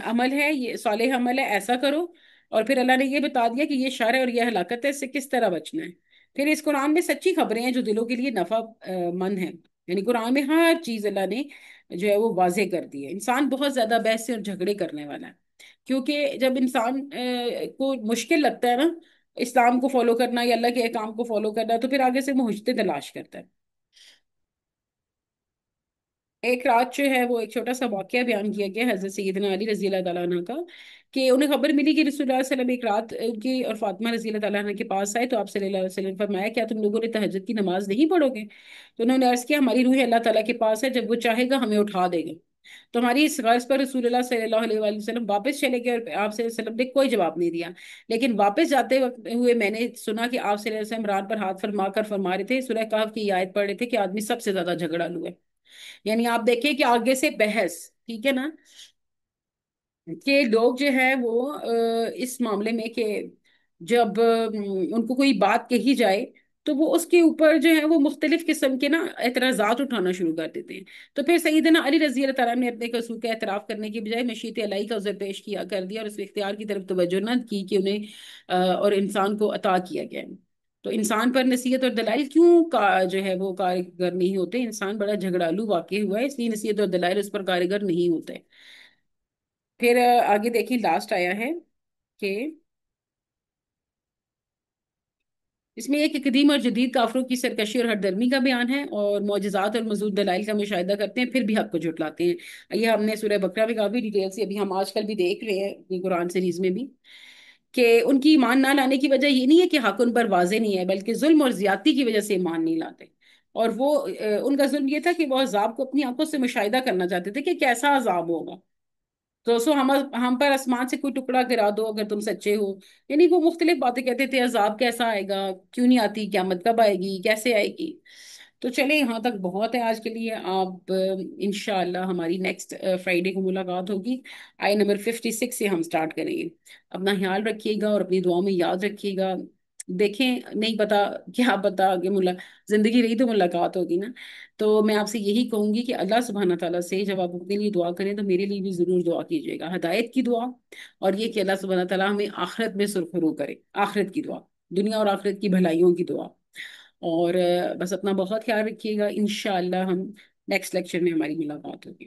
عمل ہے، یہ صالح عمل ہے، ایسا کرو۔ اور پھر اللہ نے یہ بتا دیا کہ یہ شر ہے اور یہ ہلاکت ہے، اس سے کس طرح بچنا ہے۔ پھر اس قرآن میں سچی خبریں ہیں جو دلوں کے لیے نفع مند ہیں، یعنی قرآن میں ہر چیز اللہ نے جو ہے وہ واضح کر دی ہے۔ انسان بہت زیادہ بحث اور جھگڑے کرنے والا ہے، کیونکہ جب انسان کو مشکل لگتا ہے نا اسلام کو فالو کرنا یا اللہ کے احکام کو فالو کرنا، تو پھر آگے سے وہ حجتیں تلاش کرتا ہے۔ ایک رات جو ہے وہ ایک چھوٹا سا واقعہ بیان کیا گیا حضرت سیدنا علی رضی اللہ تعالیٰ عنہ کا، کہ انہیں خبر ملی کہ رسول اللہ صلی اللہ علیہ وسلم ایک رات ان کی اور فاطمہ رضی اللہ تعالیٰ عنہ کے پاس آئے، تو آپ صلی اللہ علیہ وسلم نے فرمایا کیا تم لوگوں نے تہجد کی نماز نہیں پڑھو گے؟ تو انہوں نے عرض کیا ہماری روح اللہ تعالیٰ کے پاس ہے، جب وہ چاہے گا ہمیں اٹھا دے گا۔ تو ہماری اس غرض پر رسول اللہ صلی اللہ علیہ وآلہ وسلم واپس چلے گئے، اور آپ صلی اللہ علیہ وسلم نے کوئی جواب نہیں دیا۔ لیکن واپس جاتے وقت ہوئے میں نے سنا کہ آپ صلی اللہ علیہ وسلم ران پر ہاتھ فرما کر فرما رہے تھے، سورہ کہف کی یہ آیت پڑھ رہے تھے کہ آدمی سب سے زیادہ جھگڑالو ہے۔ یعنی آپ دیکھیں کہ آگے سے بحث، ٹھیک ہے نا، کہ لوگ جو ہے وہ اس معاملے میں کہ جب ان کو کوئی بات کہی جائے تو وہ اس کے اوپر جو ہے وہ مختلف قسم کے نا اعتراضات اٹھانا شروع کر دیتے ہیں۔ تو پھر سیدنا علی رضی اللہ تعالیٰ نے اپنے قصور کا اعتراف کرنے کی بجائے مشیت الہی کا عذر پیش کیا کر دیا، اور اس اختیار کی طرف توجہ نہ کی کہ انہیں اور انسان کو عطا کیا گیا ہے۔ تو انسان پر نصیحت اور دلائل کیوں جو ہے وہ کارگر نہیں ہوتے؟ انسان بڑا جھگڑالو واقع ہوا ہے، اس لیے نصیحت اور دلائل اس پر کارگر نہیں ہوتے۔ پھر آگے دیکھیں لاسٹ آیا ہے کہ اس میں ایک قدیم اور جدید کافروں کی سرکشی اور ہر درمی کا بیان ہے، اور معجزات اور مزید دلائل کا مشاہدہ کرتے ہیں پھر بھی حق کو جھٹلاتے ہیں۔ یہ ہم نے سورہ بقرہ میں کافی ڈیٹیل سے ابھی ہم آج کل بھی دیکھ رہے ہیں اپنی قرآن سیریز میں بھی، کہ ان کی ایمان نہ لانے کی وجہ یہ نہیں ہے کہ حق ان پر واضح نہیں ہے، بلکہ ظلم اور زیادتی کی وجہ سے ایمان نہیں لاتے۔ اور وہ ان کا ظلم یہ تھا کہ وہ عذاب کو اپنی آنکھوں سے مشاہدہ کرنا چاہتے تھے کہ کیسا عذاب ہوگا، تو سو ہم پر آسمان سے کوئی ٹکڑا گرا دو اگر تم سچے ہو۔ یعنی وہ مختلف باتیں کہتے تھے، عذاب کیسا آئے گا، کیوں نہیں آتی، قیامت کب آئے گی، کیسے آئے گی۔ تو چلے یہاں تک بہت ہے آج کے لیے، آپ انشاءاللہ ہماری نیکسٹ فرائیڈے کو ملاقات ہوگی، آئی نمبر 56 سے ہم سٹارٹ کریں گے۔ اپنا خیال رکھیے گا اور اپنی دعاؤں میں یاد رکھیے گا۔ دیکھیں نہیں پتا، کیا پتا کہ زندگی رہی تو ملاقات ہوگی نا۔ تو میں آپ سے یہی کہوں گی کہ اللہ سبحانہ تعالیٰ سے جب آپ اپنے لیے دعا کریں تو میرے لیے بھی ضرور دعا کیجیے گا، ہدایت کی دعا، اور یہ کہ اللہ سبحانہ تعالیٰ ہمیں آخرت میں سرخرو کرے، آخرت کی دعا، دنیا اور آخرت کی بھلائیوں کی دعا۔ اور بس اپنا بہت خیال رکھیے گا، انشاءاللہ ہم نیکسٹ لیکچر میں ہماری ملاقات ہوگی۔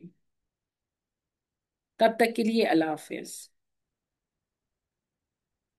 تب تک کے لیے اللہ حافظ۔